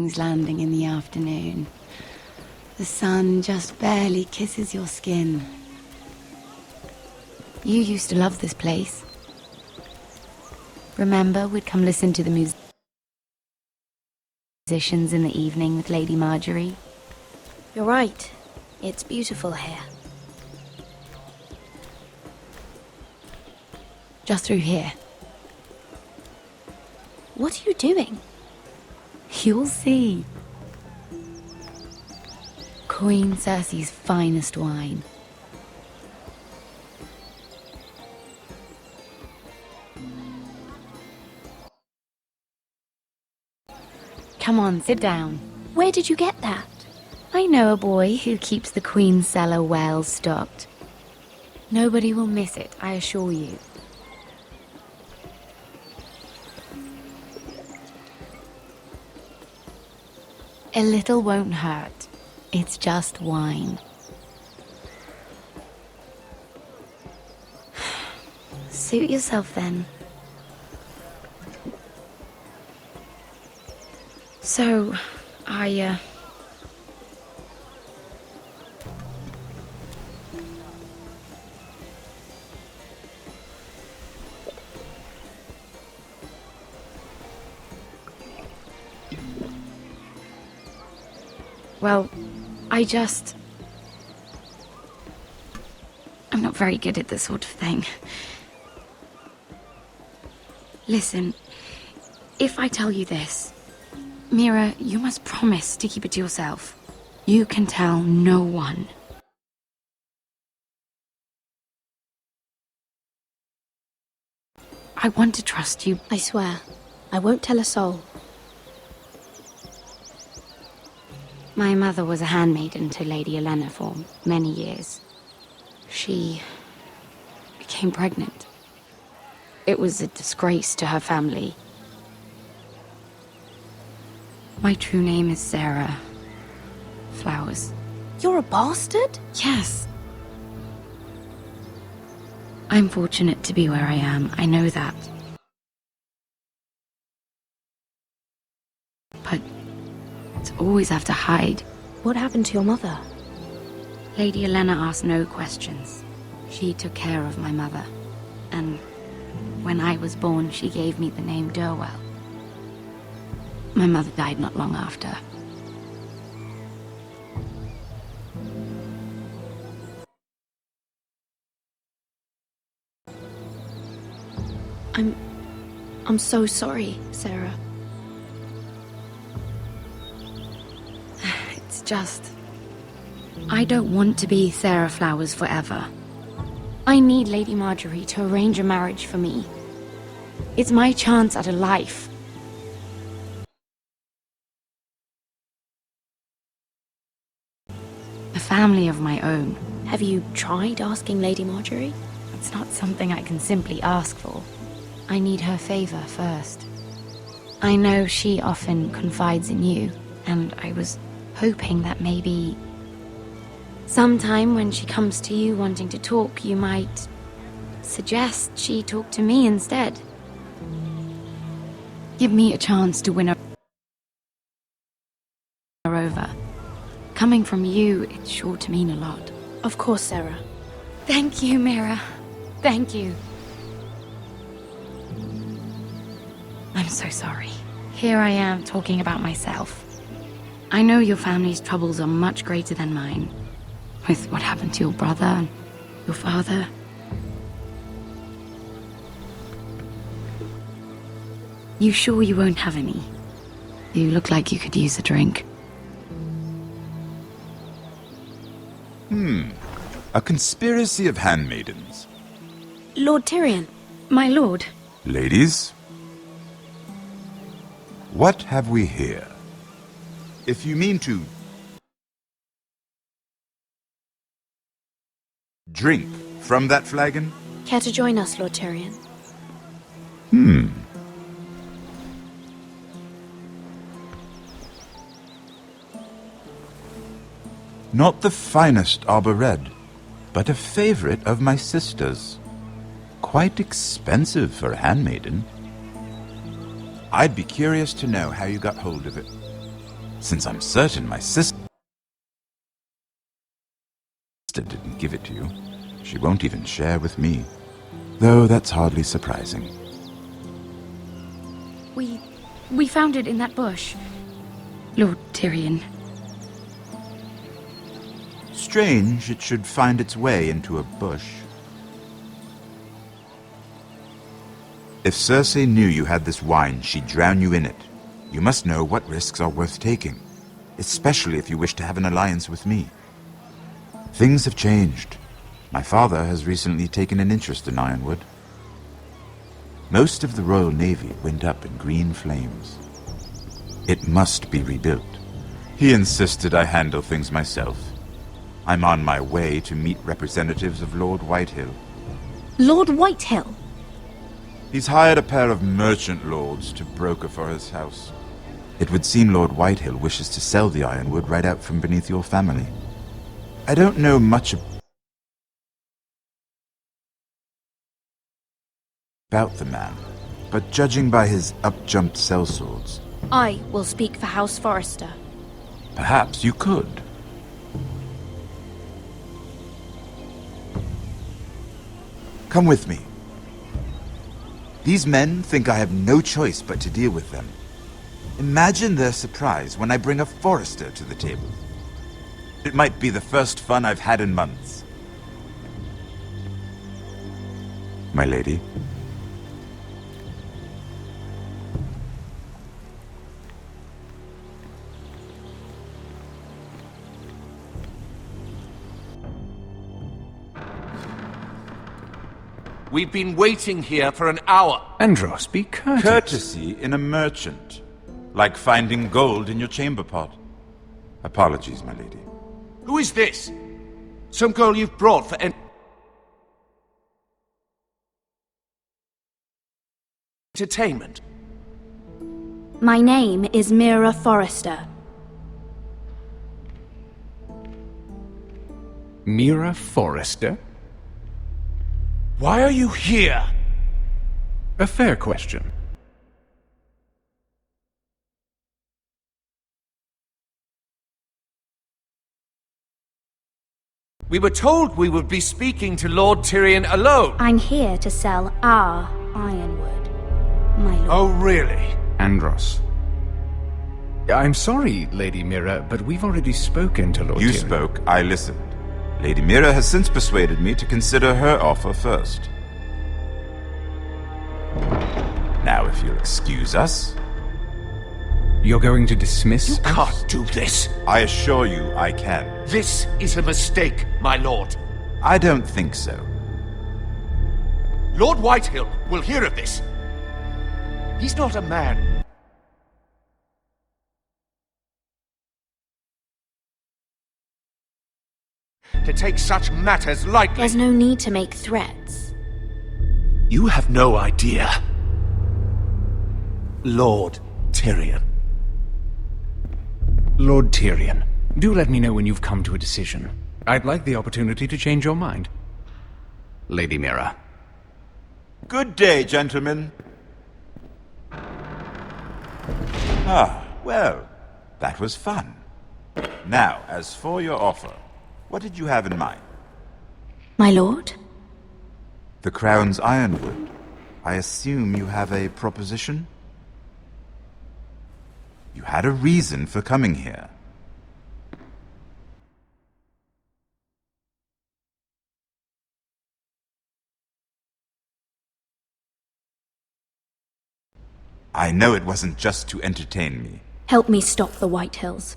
landing in the afternoon. The sun just barely kisses your skin. You used to love this place. Remember, we'd come listen to the musicians in the evening with Lady Marjorie? You're right. It's beautiful here. Just through here. What are you doing? You'll see. Queen Cersei's finest wine. Come on, sit down. Where did you get that? I know a boy who keeps the Queen's cellar well stocked. Nobody will miss it, I assure you. A little won't hurt. It's just wine. Suit yourself then. So, well, I'm not very good at this sort of thing. Listen, if I tell you this, Mira, you must promise to keep it to yourself. You can tell no one. I want to trust you. I swear, I won't tell a soul. My mother was a handmaiden to Lady Olenna for many years. She became pregnant. It was a disgrace to her family. My true name is Sarah Flowers. You're a bastard? Yes. I'm fortunate to be where I am, I know that. But to always have to hide. What happened to your mother? Lady Olenna asked no questions. She took care of my mother. And when I was born, she gave me the name Durwell. My mother died not long after. I'm so sorry, Sarah. It's just... I don't want to be Sarah Flowers forever. I need Lady Marjorie to arrange a marriage for me. It's my chance at a life. A family of my own. Have you tried asking Lady Marjorie? It's not something I can simply ask for. I need her favor first. I know she often confides in you, and I was hoping that maybe sometime when she comes to you wanting to talk, you might suggest she talk to me instead. Give me a chance to win her over. Coming from you, it's sure to mean a lot. Of course, Sarah. Thank you, Mira. Thank you. I'm so sorry. Here I am talking about myself. I know your family's troubles are much greater than mine. With what happened to your brother and your father. You sure you won't have any? You look like you could use a drink. A conspiracy of handmaidens. Lord Tyrion. My lord. Ladies, what have we here? If you mean to drink from that flagon? Care to join us, Lord Tyrion? Not the finest arbor red, but a favorite of my sister's. Quite expensive for a handmaiden. I'd be curious to know how you got hold of it. Since I'm certain my sister didn't give it to you, she won't even share with me. Though that's hardly surprising. We found it in that bush. Lord Tyrion. Strange it should find its way into a bush. If Cersei knew you had this wine, she'd drown you in it. You must know what risks are worth taking, especially if you wish to have an alliance with me. Things have changed. My father has recently taken an interest in Ironwood. Most of the Royal Navy went up in green flames. It must be rebuilt. He insisted I handle things myself. I'm on my way to meet representatives of Lord Whitehill. Lord Whitehill? He's hired a pair of merchant lords to broker for his house. It would seem Lord Whitehill wishes to sell the Ironwood right out from beneath your family. I don't know much about the man, but judging by his up-jumped sellswords, I will speak for House Forrester. perhaps you could. Come with me. These men think I have no choice but to deal with them. Imagine their surprise when I bring a Forrester to the table. It might be the first fun I've had in months. My lady. We've been waiting here for an hour. Andros, be courteous. Courtesy in a merchant. Like finding gold in your chamber pot. Apologies, my lady. Who is this? Some girl you've brought for entertainment? My name is MIRA Forrester. Mira Forrester? Why are you here? A fair question. We were told we would be speaking to Lord Tyrion alone. I'm here to sell our Ironwood, my lord. Oh, really? Andros. I'm sorry, Lady Mira, but we've already spoken to Lord Tyrion. You spoke, I listened. Lady Mira has since persuaded me to consider her offer first. Now, if you'll excuse us... You're going to dismiss You can't do this. I assure you I can. This is a mistake, my lord. I don't think so. Lord Whitehill will hear of this. He's not a man. To take such matters lightly. There's no need to make threats. You have no idea. Lord Tyrion. Lord Tyrion, do let me know when you've come to a decision. I'd like the opportunity to change your mind. Lady Mira. Good day, gentlemen. Ah, well, that was fun. Now, as for your offer, what did you have in mind? My lord? The Crown's Ironwood. I assume you have a proposition? You had a reason for coming here. I know it wasn't just to entertain me. Help me stop the Whitehills.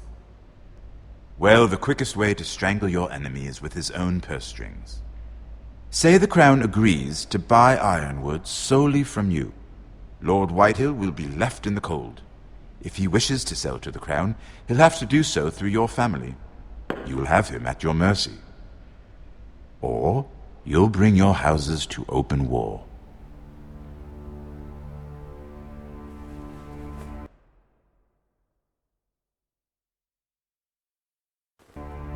Well, the quickest way to strangle your enemy is with his own purse strings. Say the Crown agrees to buy Ironwood solely from you. Lord Whitehill will be left in the cold. If he wishes to sell to the Crown, he'll have to do so through your family. You will have him at your mercy. Or you'll bring your houses to open war.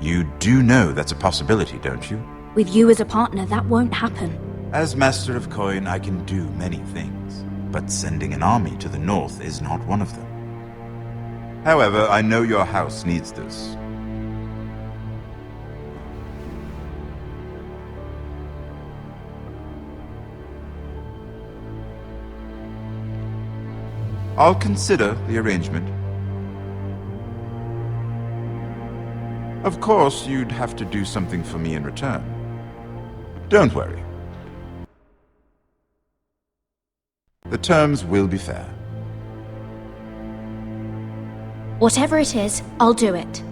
You do know that's a possibility, don't you? With you as a partner, that won't happen. As Master of Coin, I can do many things, but sending an army to the north is not one of them. However, I know your house needs this. I'll consider the arrangement. Of course, you'd have to do something for me in return. Don't worry. The terms will be fair. Whatever it is, I'll do it.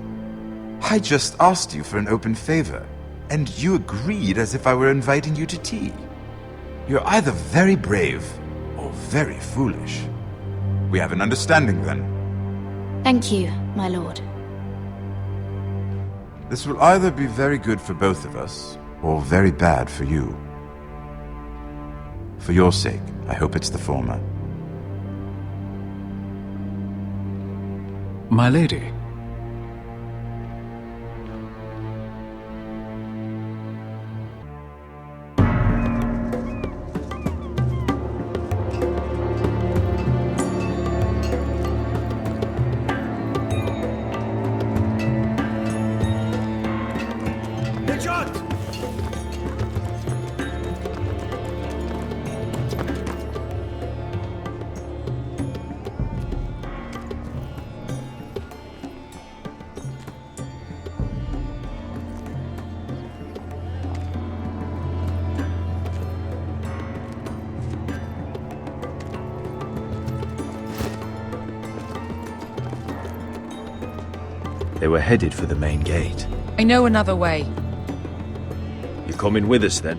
I just asked you for an open favor, and you agreed as if I were inviting you to tea. You're either very brave or very foolish. We have an understanding then. Thank you, my lord. This will either be very good for both of us, or very bad for you. For your sake, I hope it's the former. My lady. They were headed for the main gate. I know another way. You're coming with us then?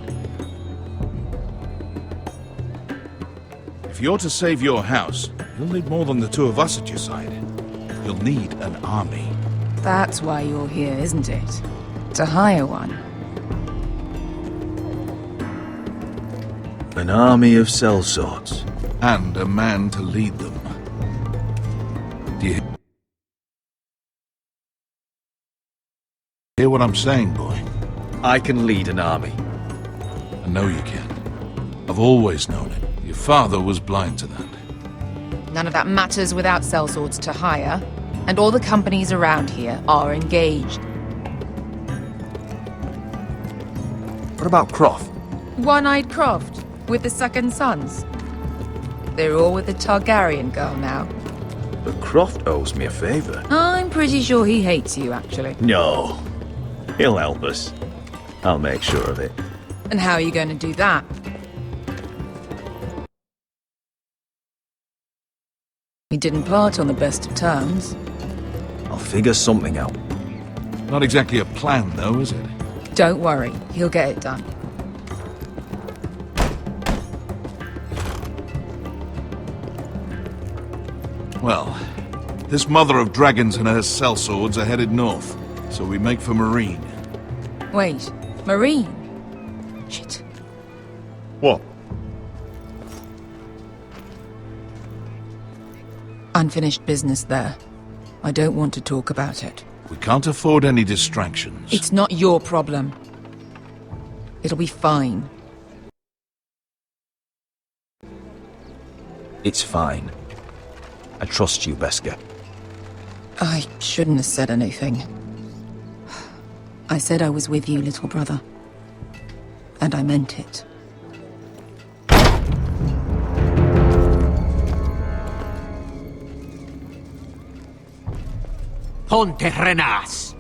If you're to save your house, you'll need more than the two of us at your side. You'll need an army. That's why you're here, isn't it? To hire one. An army of sellswords. And a man to lead them. Do you hear what I'm saying, boy? I can lead an army. I know you can. I've always known it. Your father was blind to that. None of that matters without sellswords to hire, and all the companies around here are engaged. What about Croft? One-eyed Croft, with the second sons. They're all with the Targaryen girl now. But Croft owes me a favor. I'm pretty sure he hates you, actually. No. He'll help us. I'll make sure of it. And how are you going to do that? We didn't part on the best of terms. I'll figure something out. Not exactly a plan, though, is it? Don't worry, he'll get it done. Well, this mother of dragons and her sellswords are headed north, so we make for Marine. Wait, Marine? Shit. What? Unfinished business there. I don't want to talk about it. We can't afford any distractions. It's not your problem. It'll be fine. It's fine. I trust you, Beskha. I shouldn't have said anything. I said I was with you, little brother. And I meant it. Ponte Renas.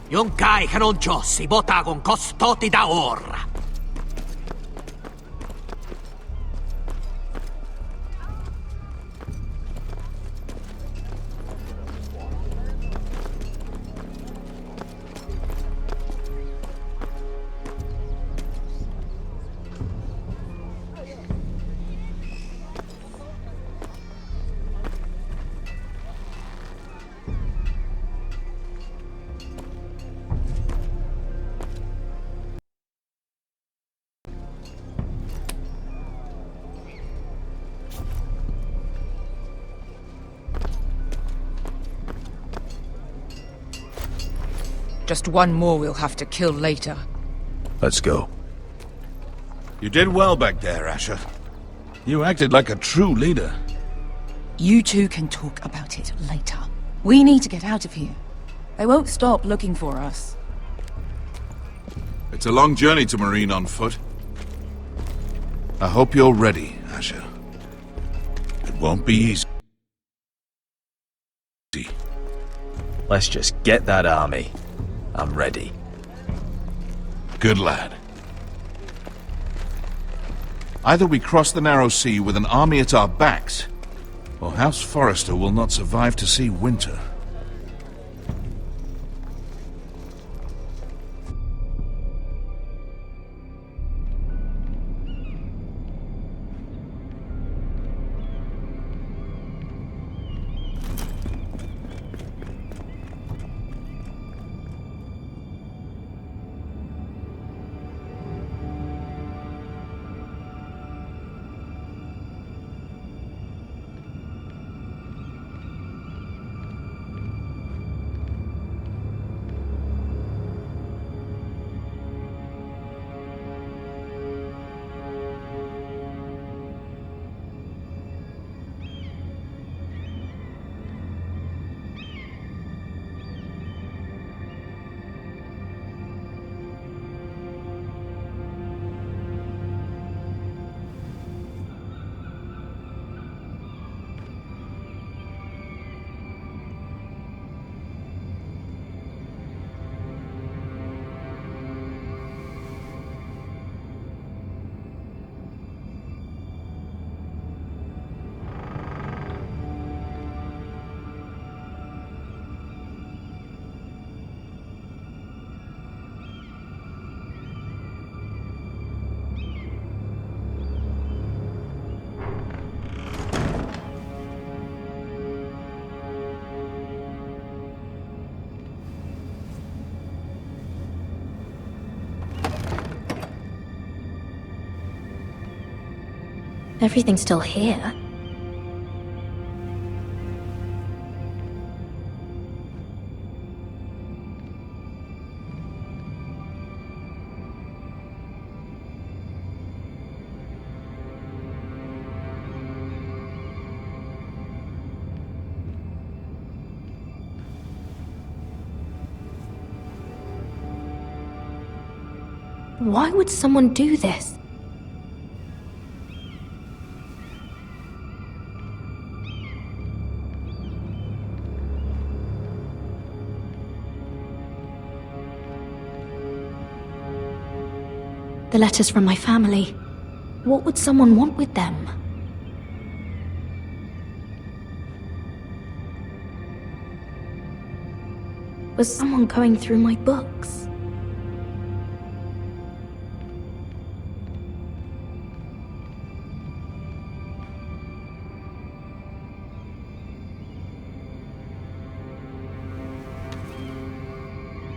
Yon kai hanoncho si botagon costoti da orra. Just one more we'll have to kill later. Let's go. You did well back there, Asher. You acted like a true leader. You two can talk about it later. We need to get out of here. They won't stop looking for us. It's a long journey to Marine on foot. I hope you're ready, Asher. It won't be easy. Let's just get that army. I'm ready. Good lad. Either we cross the narrow sea with an army at our backs, or House Forrester will not survive to see winter. Everything's still here. Why would someone do this? The letters from my family. What would someone want with them? Was someone going through my books?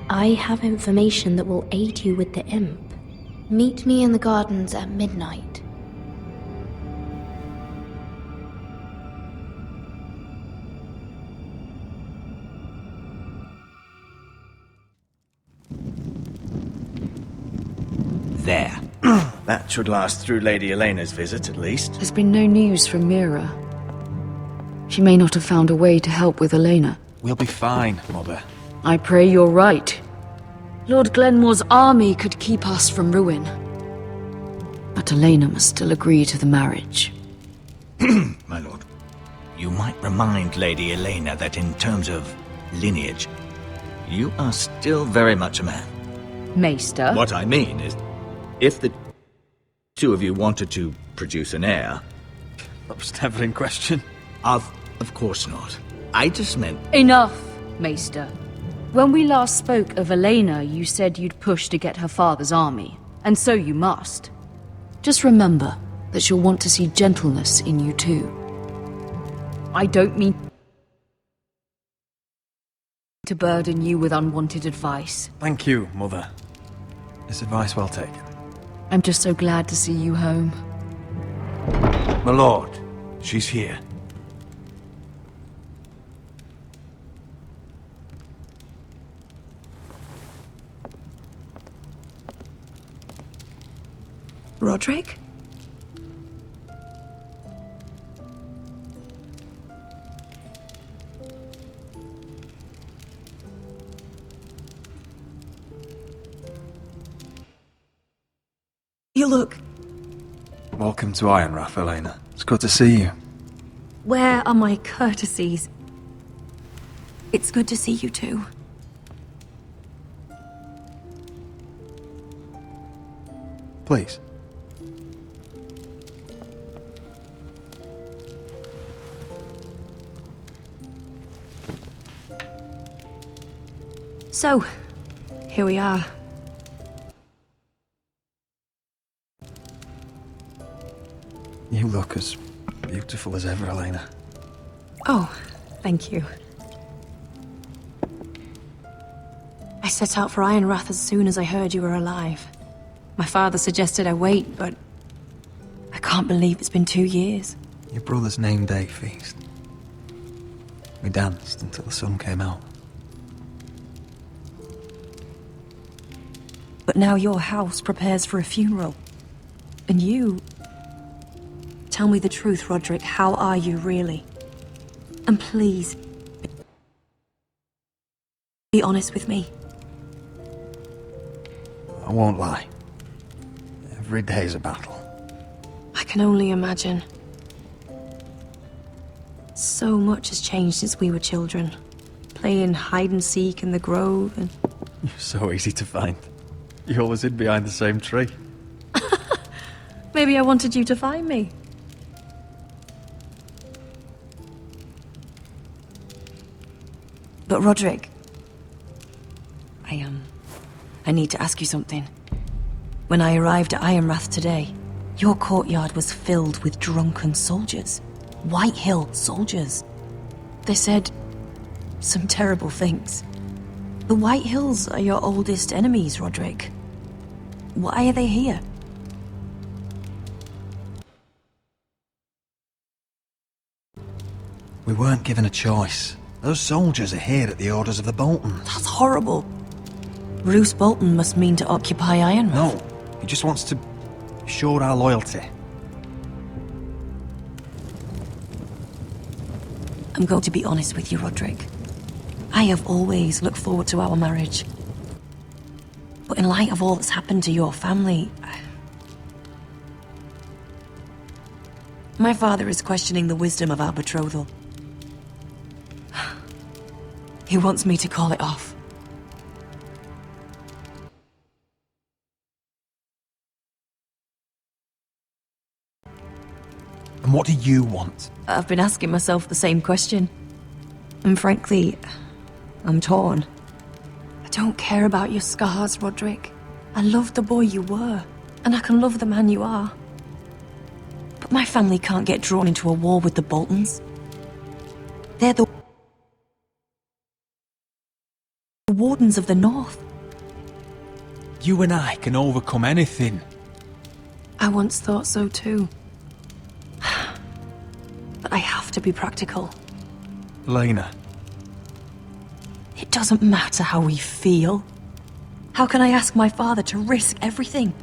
I have information that will aid you with the imp. Meet me in the gardens at midnight. There. That should last through Lady Elena's visit, at least. There's been no news from Mira. She may not have found a way to help with Elena. We'll be fine, Mother. I pray you're right. Lord Glenmore's army could keep us from ruin. But Elena must still agree to the marriage. My lord. You might remind Lady Elena that in terms of lineage, you are still very much a man. Maester? What I mean is, if the two of you wanted to produce an heir... That was never in question. Of course not. I just meant... Enough, Maester. When we last spoke of Elena, you said you'd push to get her father's army. And so you must. Just remember that she'll want to see gentleness in you too. I don't mean to burden you with unwanted advice. Thank you, Mother. This advice well taken. I'm just so glad to see you home. My lord, she's here. Roderick? You look... Welcome to Ironrath, Elena. It's good to see you. Where are my courtesies? It's good to see you too. Please. So, here we are. You look as beautiful as ever, Elena. Oh, thank you. I set out for Ironrath as soon as I heard you were alive. My father suggested I wait, but I can't believe it's been 2 years. Your brother's name day feast. We danced until the sun came out. But now your house prepares for a funeral. And you... Tell me the truth, Roderick. How are you, really? And please... be honest with me. I won't lie. Every day's a battle. I can only imagine. So much has changed since we were children. Playing hide-and-seek in the grove and... You're so easy to find. You always hid behind the same tree. Maybe I wanted you to find me. But Roderick... I need to ask you something. When I arrived at Ironrath today, your courtyard was filled with drunken soldiers. White Hill soldiers. They said some terrible things. The White Hills are your oldest enemies, Roderick. Why are they here? We weren't given a choice. Those soldiers are here at the orders of the Boltons. That's horrible. Roose Bolton must mean to occupy Ironrath. No, he just wants to show our loyalty. I'm going to be honest with you, Roderick. I have always looked forward to our marriage. But in light of all that's happened to your family... My father is questioning the wisdom of our betrothal. He wants me to call it off. And what do you want? I've been asking myself the same question. And frankly, I'm torn. I don't care about your scars, Roderick. I love the boy you were, and I can love the man you are. But my family can't get drawn into a war with the Boltons. They're the Wardens of the North. You and I can overcome anything. I once thought so too. But I have to be practical. Lena. It doesn't matter how we feel. How can I ask my father to risk everything?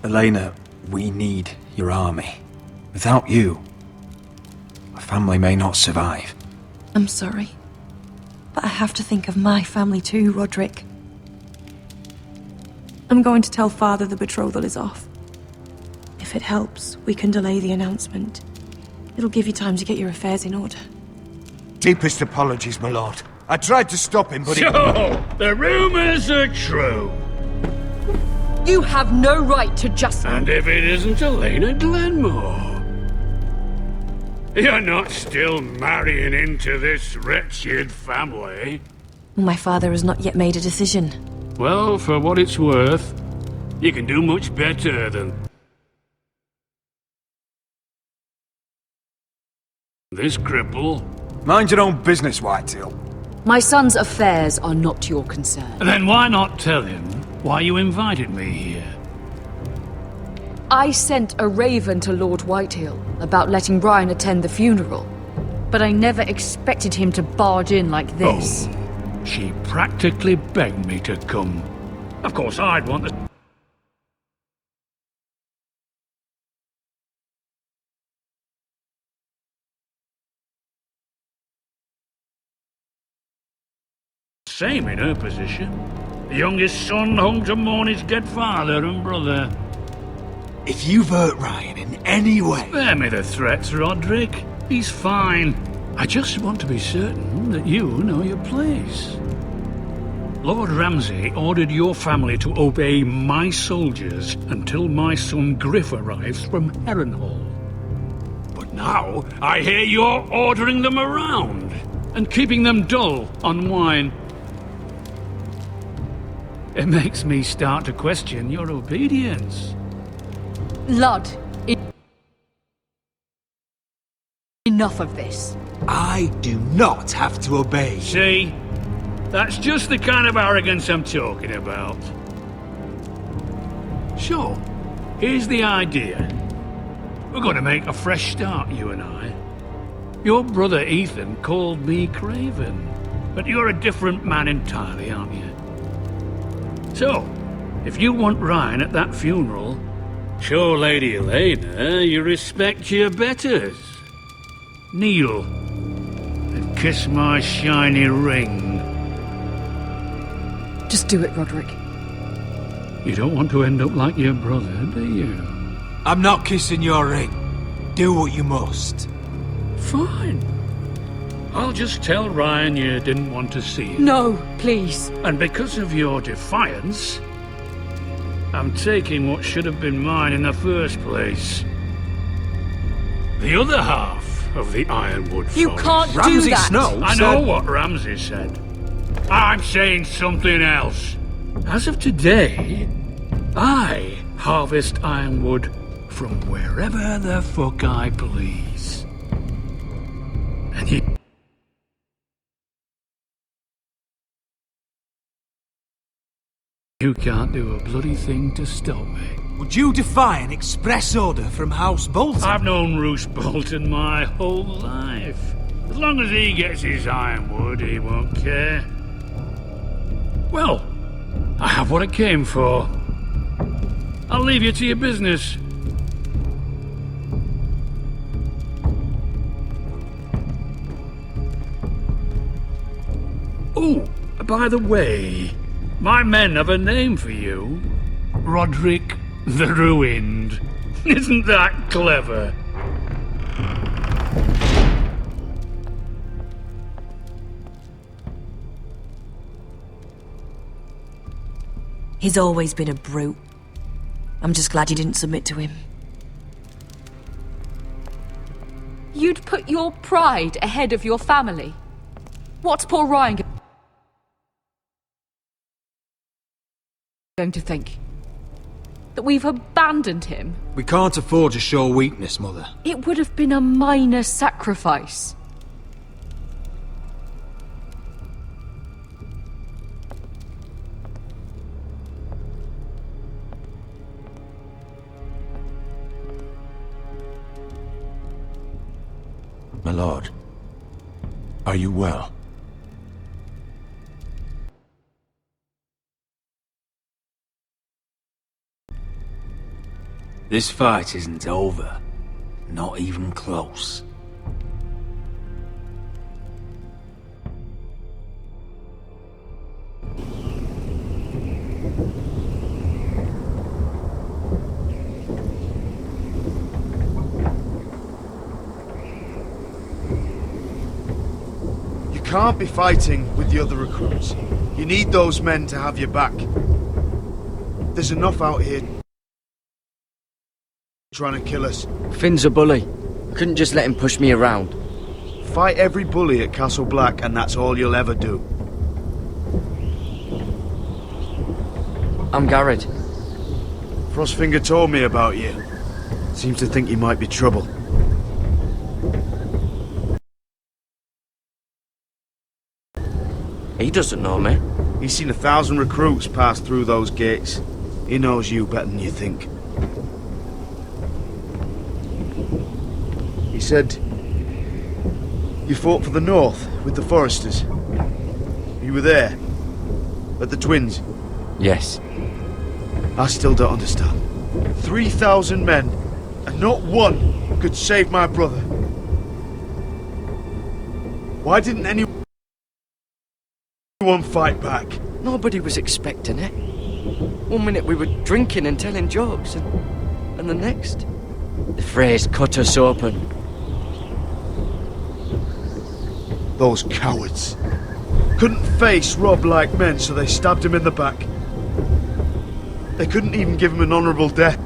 Elena, we need your army. Without you, our family may not survive. I'm sorry. But I have to think of my family too, Roderick. I'm going to tell Father the betrothal is off. If it helps, we can delay the announcement. It'll give you time to get your affairs in order. Deepest apologies, my lord. I tried to stop him, but So, the rumors are true. You have no right to just... And if it isn't Elena Glenmore? You're not still marrying into this wretched family? My father has not yet made a decision. Well, for what it's worth, you can do much better than this cripple. Mind your own business, Whitetail. My son's affairs are not your concern. Then why not tell him why you invited me here? I sent a raven to Lord Whitehill about letting Brian attend the funeral, but I never expected him to barge in like this. Oh, she practically begged me to come. Of course, I'd want the Same in her position. The youngest son hung to mourn his dead father and brother. If you've hurt Ryan in any way... Spare me the threats, Roderick. He's fine. I just want to be certain that you know your place. Lord Ramsay ordered your family to obey my soldiers until my son Griff arrives from Harrenhal. But now I hear you're ordering them around and keeping them dull on wine. It makes me start to question your obedience. Lud, enough of this. I do not have to obey. See? That's just the kind of arrogance I'm talking about. So, here's the idea. We're going to make a fresh start, you and I. Your brother Ethan called me Craven, but you're a different man entirely, aren't you? So, if you want Ryan at that funeral, show Lady Elena you respect your betters. Kneel and kiss my shiny ring. Just do it, Roderick. You don't want to end up like your brother, do you? I'm not kissing your ring. Do what you must. Fine. I'll just tell Ryan you didn't want to see him. No, please. And because of your defiance, I'm taking what should have been mine in the first place. The other half of the Ironwood Forest. You can't do Ramsay that! Snow I know what Ramsay said. I'm saying something else. As of today, I harvest ironwood from wherever the fuck I please. And you can't do a bloody thing to stop me. Would you defy an express order from House Bolton? I've known Roose Bolton my whole life. As long as he gets his ironwood, he won't care. Well, I have what I came for. I'll leave you to your business. Oh, by the way, my men have a name for you. Roderick the Ruined. Isn't that clever? He's always been a brute. I'm just glad you didn't submit to him. You'd put your pride ahead of your family. What's poor Ryan going to think? That we've abandoned him? We can't afford to show weakness, Mother. It would have been a minor sacrifice. My lord, are you well? This fight isn't over. Not even close. You can't be fighting with the other recruits. You need those men to have your back. There's enough out here trying to kill us. Finn's a bully. Couldn't just let him push me around. Fight every bully at Castle Black and that's all you'll ever do. I'm Garrett. Frostfinger told me about you. Seems to think you might be trouble. He doesn't know me. He's seen 1,000 recruits pass through those gates. He knows you better than you think. He said you fought for the North with the Foresters. You were there at the Twins. Yes. I still don't understand. 3,000 men, and not one could save my brother. Why didn't anyone One fight back. Nobody was expecting it. 1 minute we were drinking and telling jokes, and the next, the phrase cut us open. Those cowards. Couldn't face Rob like men, so they stabbed him in the back. They couldn't even give him an honourable death.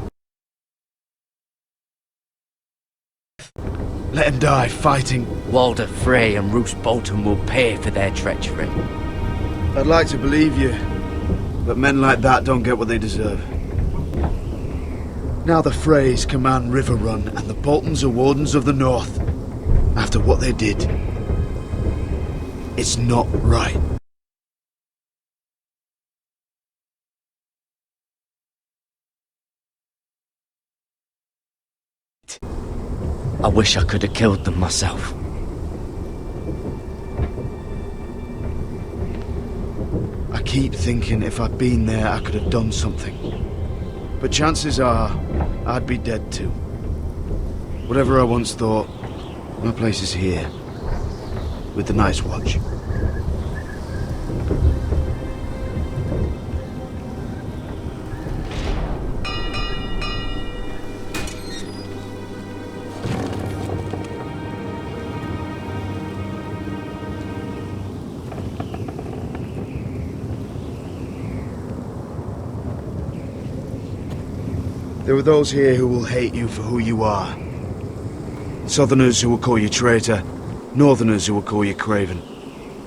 Let him die fighting. Walder Frey and Roose Bolton will pay for their treachery. I'd like to believe you, but men like that don't get what they deserve. Now the Freys command River Run, and the Boltons are Wardens of the North. After what they did, it's not right. I wish I could have killed them myself. I keep thinking if I'd been there, I could have done something. But chances are, I'd be dead too. Whatever I once thought, my place is here, with the Night's Watch. There are those here who will hate you for who you are. Southerners who will call you traitor, Northerners who will call you craven.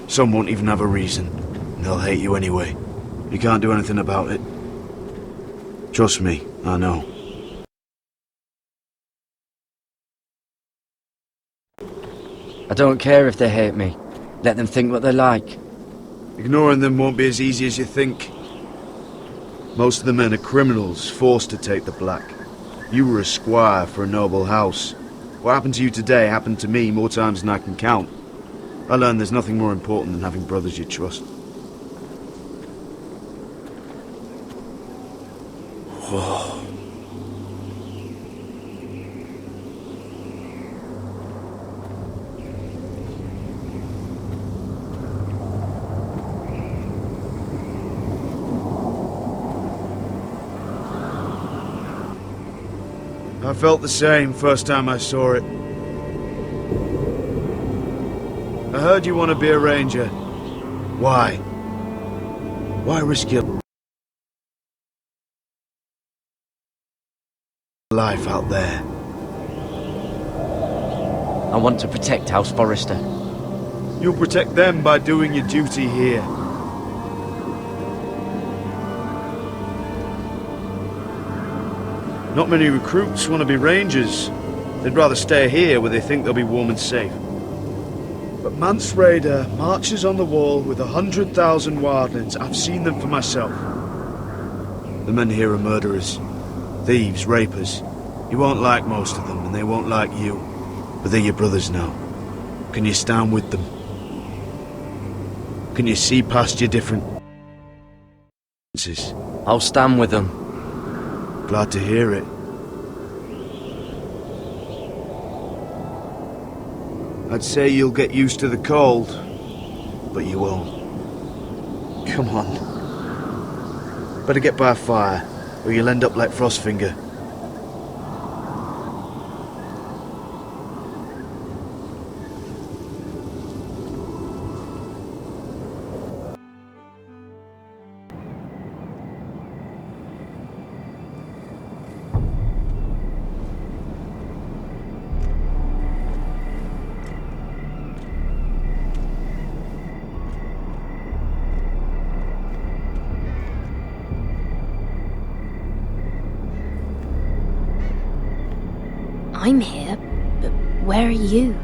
Some won't even have a reason, and they'll hate you anyway. You can't do anything about it. Trust me, I know. I don't care if they hate me. Let them think what they like. Ignoring them won't be as easy as you think. Most of the men are criminals, forced to take the black. You were a squire for a noble house. What happened to you today happened to me more times than I can count. I learned there's nothing more important than having brothers you trust. Whoa. I felt the same first time I saw it. I heard you want to be a ranger. Why? Why risk your life out there? I want to protect House Forrester. You'll protect them by doing your duty here. Not many recruits want to be rangers. They'd rather stay here where they think they'll be warm and safe. But Mance Rayder marches on the wall with 100,000 wildlings. I've seen them for myself. The men here are murderers, thieves, rapers. You won't like most of them, and they won't like you. But they're your brothers now. Can you stand with them? Can you see past your differences? I'll stand with them. Glad to hear it. I'd say you'll get used to the cold, but you won't. Come on. Better get by a fire, or you'll end up like Frostfinger. I'm here, but where are you?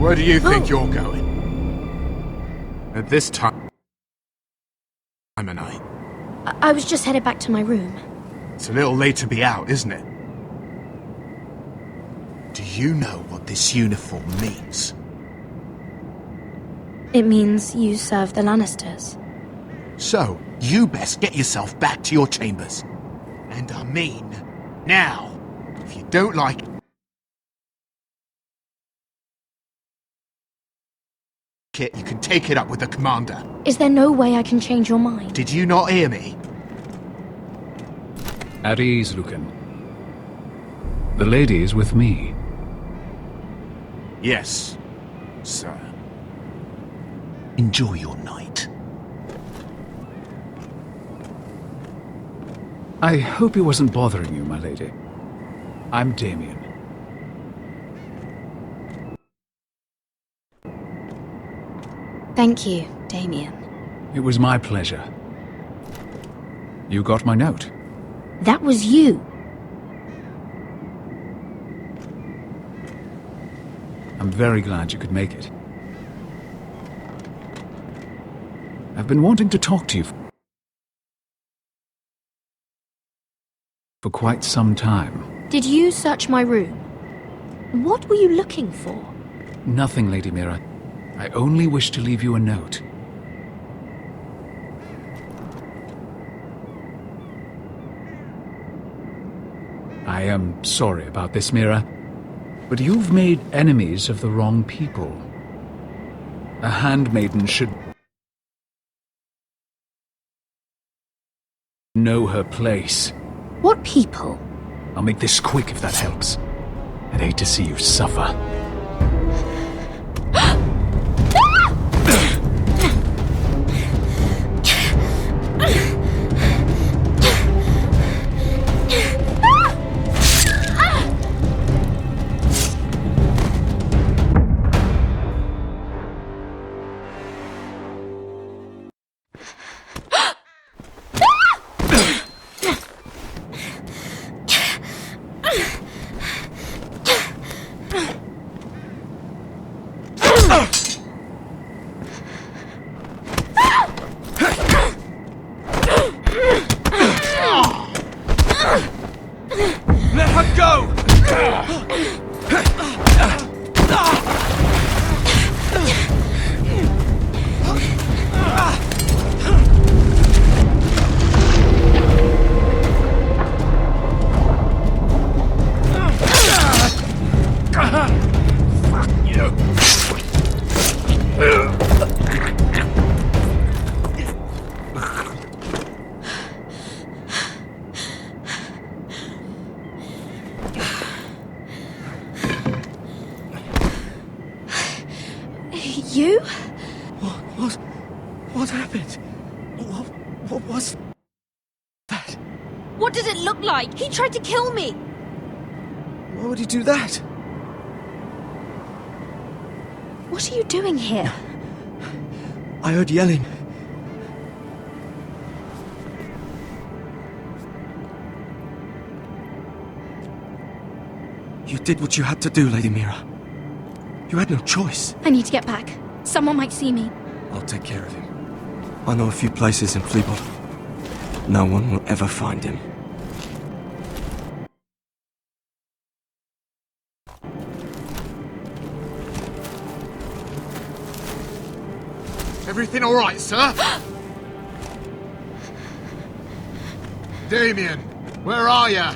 Where do you think you're going? At this time of night. I was just headed back to my room. It's a little late to be out, isn't it? Do you know what this uniform means? It means you serve the Lannisters. So, you best get yourself back to your chambers. And I mean, now. If you don't like it, you can take it up with the commander. Is there no way I can change your mind? Did you not hear me? At ease, Lucan. The lady is with me. Yes, sir. Enjoy your night. I hope he wasn't bothering you, my lady. I'm Damien. Thank you, Damien. It was my pleasure. You got my note. That was you. I'm very glad you could make it. I've been wanting to talk to you for quite some time. Did you search my room? What were you looking for? Nothing, Lady Mira. I only wish to leave you a note. I am sorry about this, Mira, but you've made enemies of the wrong people. A handmaiden should know her place. What people? I'll make this quick if that helps. I'd hate to see you suffer. Let her go! Fuck you! You? What happened? What was that? What did it look like? He tried to kill me! Why would he do that? What are you doing here? I heard yelling. You did what you had to do, Lady Mira. You had no choice. I need to get back. Someone might see me. I'll take care of him. I know a few places in Fleabot. No one will ever find him. Everything all right, sir? Damien, where are ya?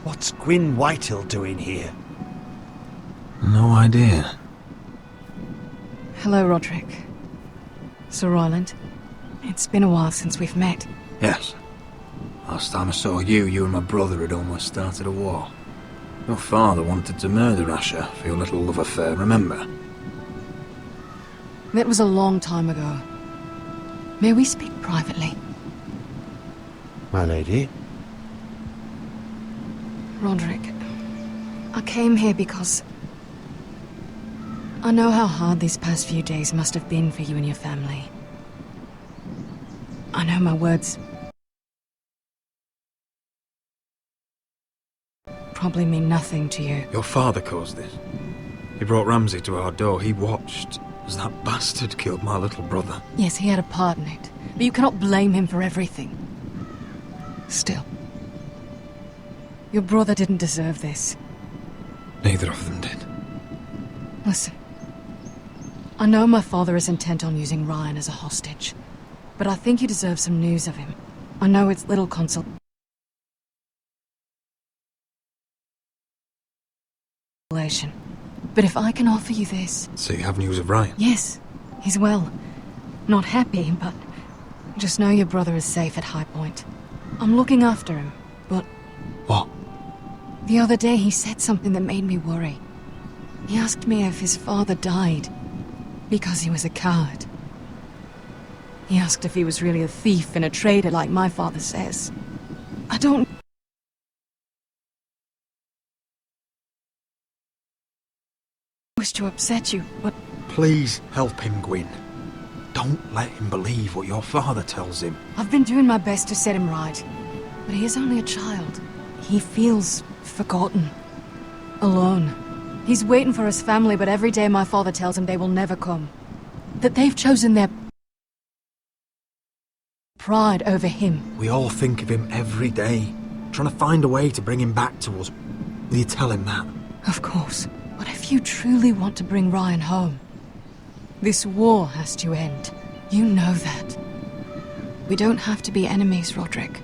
What's Gwyn Whitehill doing here? No idea. Hello, Roderick. Sir Roland, it's been a while since we've met. Yes. Last time I saw you and my brother had almost started a war. Your father wanted to murder Asher for your little love affair, remember? That was a long time ago. May we speak privately? My lady? Roderick, I came here because I know how hard these past few days must have been for you and your family. I know my words probably mean nothing to you. Your father caused this. He brought Ramsay to our door. He watched as that bastard killed my little brother. Yes, he had a part in it, but you cannot blame him for everything. Still, your brother didn't deserve this. Neither of them did. Listen, I know my father is intent on using Ryan as a hostage, but I think you deserve some news of him. I know it's little consolation, but if I can offer you this... So you have news of Ryan? Yes, he's well. Not happy, but just know your brother is safe at High Point. I'm looking after him, but... What? The other day he said something that made me worry. He asked me if his father died because he was a coward. He asked if he was really a thief and a traitor like my father says. I don't... wish to upset you, but... Please help him, Gwyn. Don't let him believe what your father tells him. I've been doing my best to set him right, but he is only a child. He feels forgotten, alone. He's waiting for his family, but every day my father tells him they will never come. That they've chosen their pride over him. We all think of him every day, trying to find a way to bring him back to us. Will you tell him that? Of course. But if you truly want to bring Ryan home, this war has to end. You know that. We don't have to be enemies, Roderick.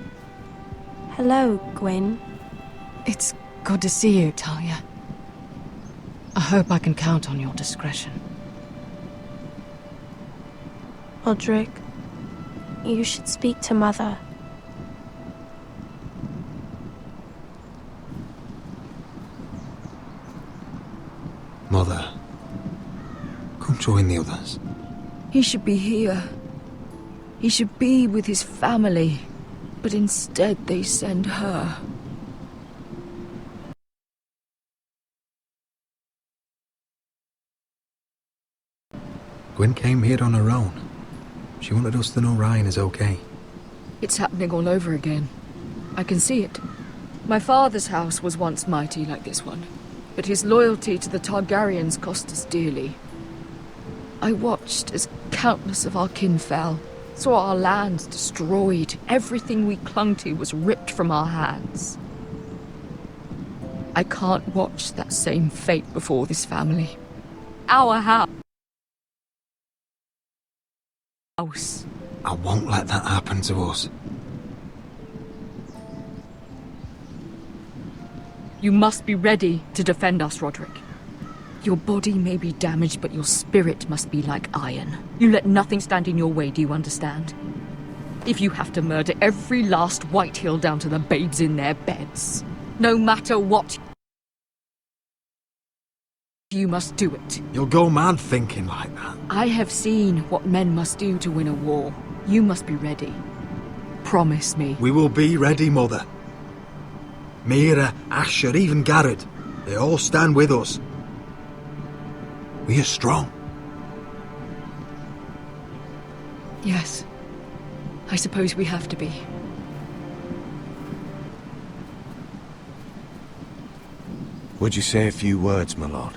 Hello, Gwyn. It's good to see you, Talia. I hope I can count on your discretion. Roderick, you should speak to Mother. Mother, come join the others. He should be here. He should be with his family. But instead they send her. Gwyn came here on her own. She wanted us to know Ryan is okay. It's happening all over again. I can see it. My father's house was once mighty like this one, but his loyalty to the Targaryens cost us dearly. I watched as countless of our kin fell, saw our lands destroyed, everything we clung to was ripped from our hands. I can't watch that same fate before this family. Our house. I won't let that happen to us. You must be ready to defend us, Roderick. Your body may be damaged, but your spirit must be like iron. You let nothing stand in your way, do you understand? If you have to murder every last Whitehill down to the babes in their beds, no matter what, you must do it. You'll go mad thinking like that. I have seen what men must do to win a war. You must be ready. Promise me. We will be ready, Mother. Mira, Asher, even Garrett, they all stand with us. We are strong. Yes. I suppose we have to be. Would you say a few words, my lord?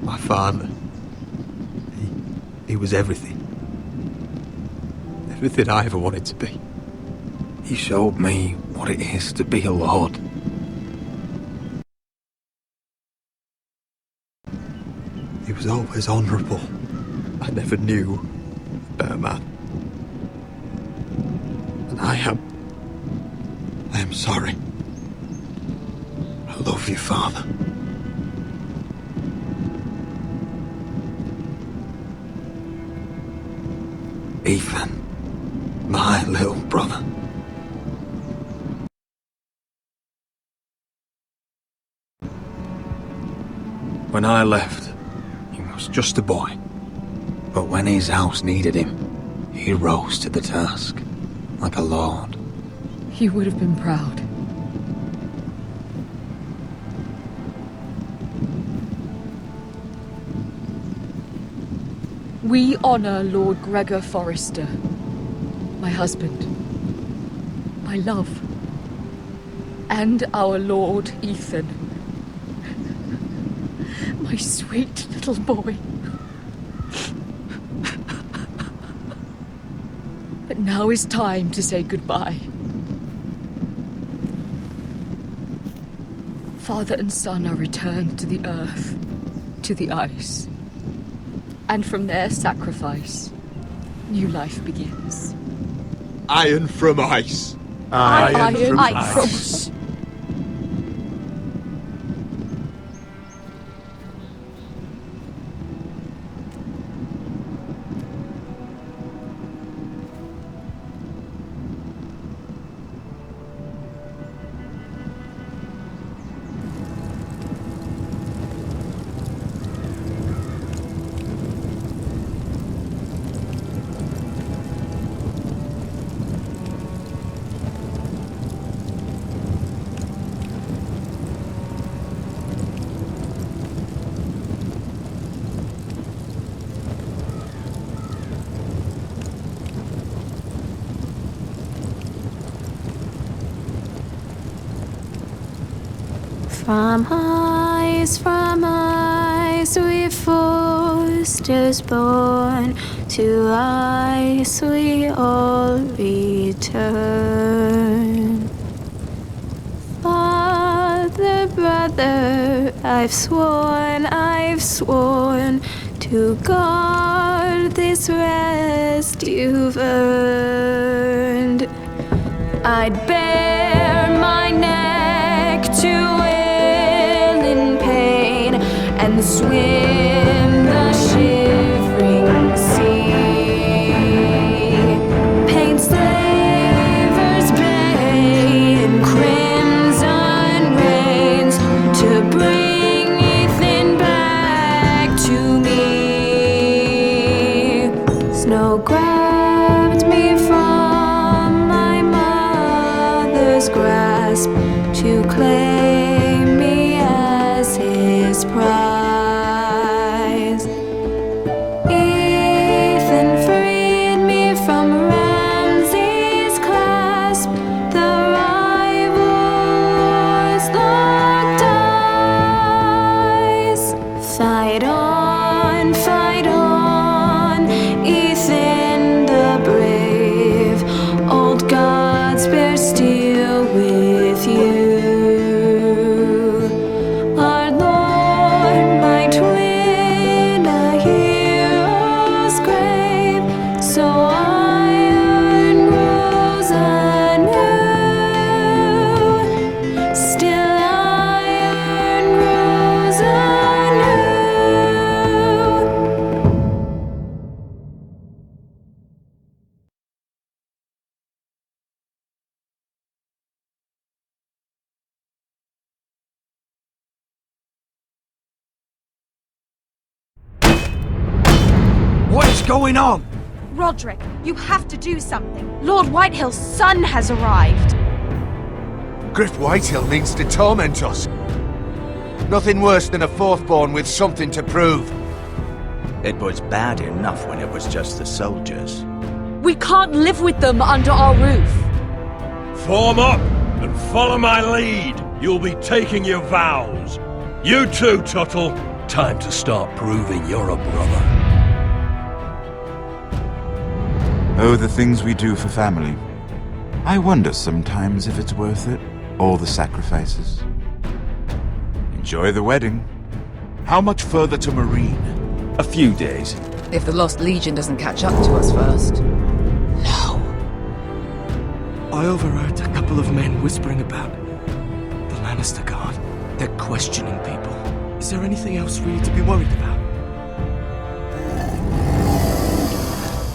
My father, he was everything. Everything I ever wanted to be. He showed me what it is to be a lord. He was always honourable, I never knew better man. And I am sorry. I love you, Father. Ethan, my little brother. When I left, he was just a boy. But when his house needed him, he rose to the task, like a lord. He would have been proud. We honor Lord Gregor Forrester, my husband, my love, and our Lord Ethan, my sweet little boy. But now is time to say goodbye. Father and son are returned to the earth, to the ice. And from their sacrifice, new life begins. Iron from ice. Iron from ice. From ice we foresters born, to ice we all return. Father, brother, I've sworn to guard this rest you've earned. I'd bare my neck to and swim the shivering sea. Paint slavers' bay in crimson rains to bring Ethan back to me. Snow grabbed me from my mother's grasp to claim me as his prize. What is going on? Roderick, you have to do something. Lord Whitehill's son has arrived. Griff Whitehill means to torment us. Nothing worse than a fourthborn with something to prove. It was bad enough when it was just the soldiers. We can't live with them under our roof. Form up and follow my lead. You'll be taking your vows. You too, Tuttle. Time to start proving you're a brother. Oh, the things we do for family. I wonder sometimes if it's worth it, all the sacrifices. Enjoy the wedding. How much further to Marine? A few days. If the Lost Legion doesn't catch up to us first. No. I overheard a couple of men whispering about the Lannister Guard. They're questioning people. Is there anything else really to be worried about?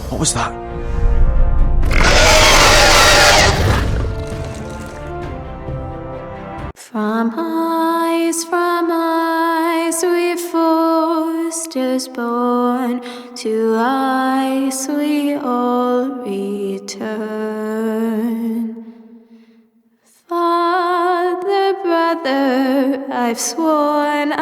What was that? From ice we foresters born, to ice we all return. Father, brother, I've sworn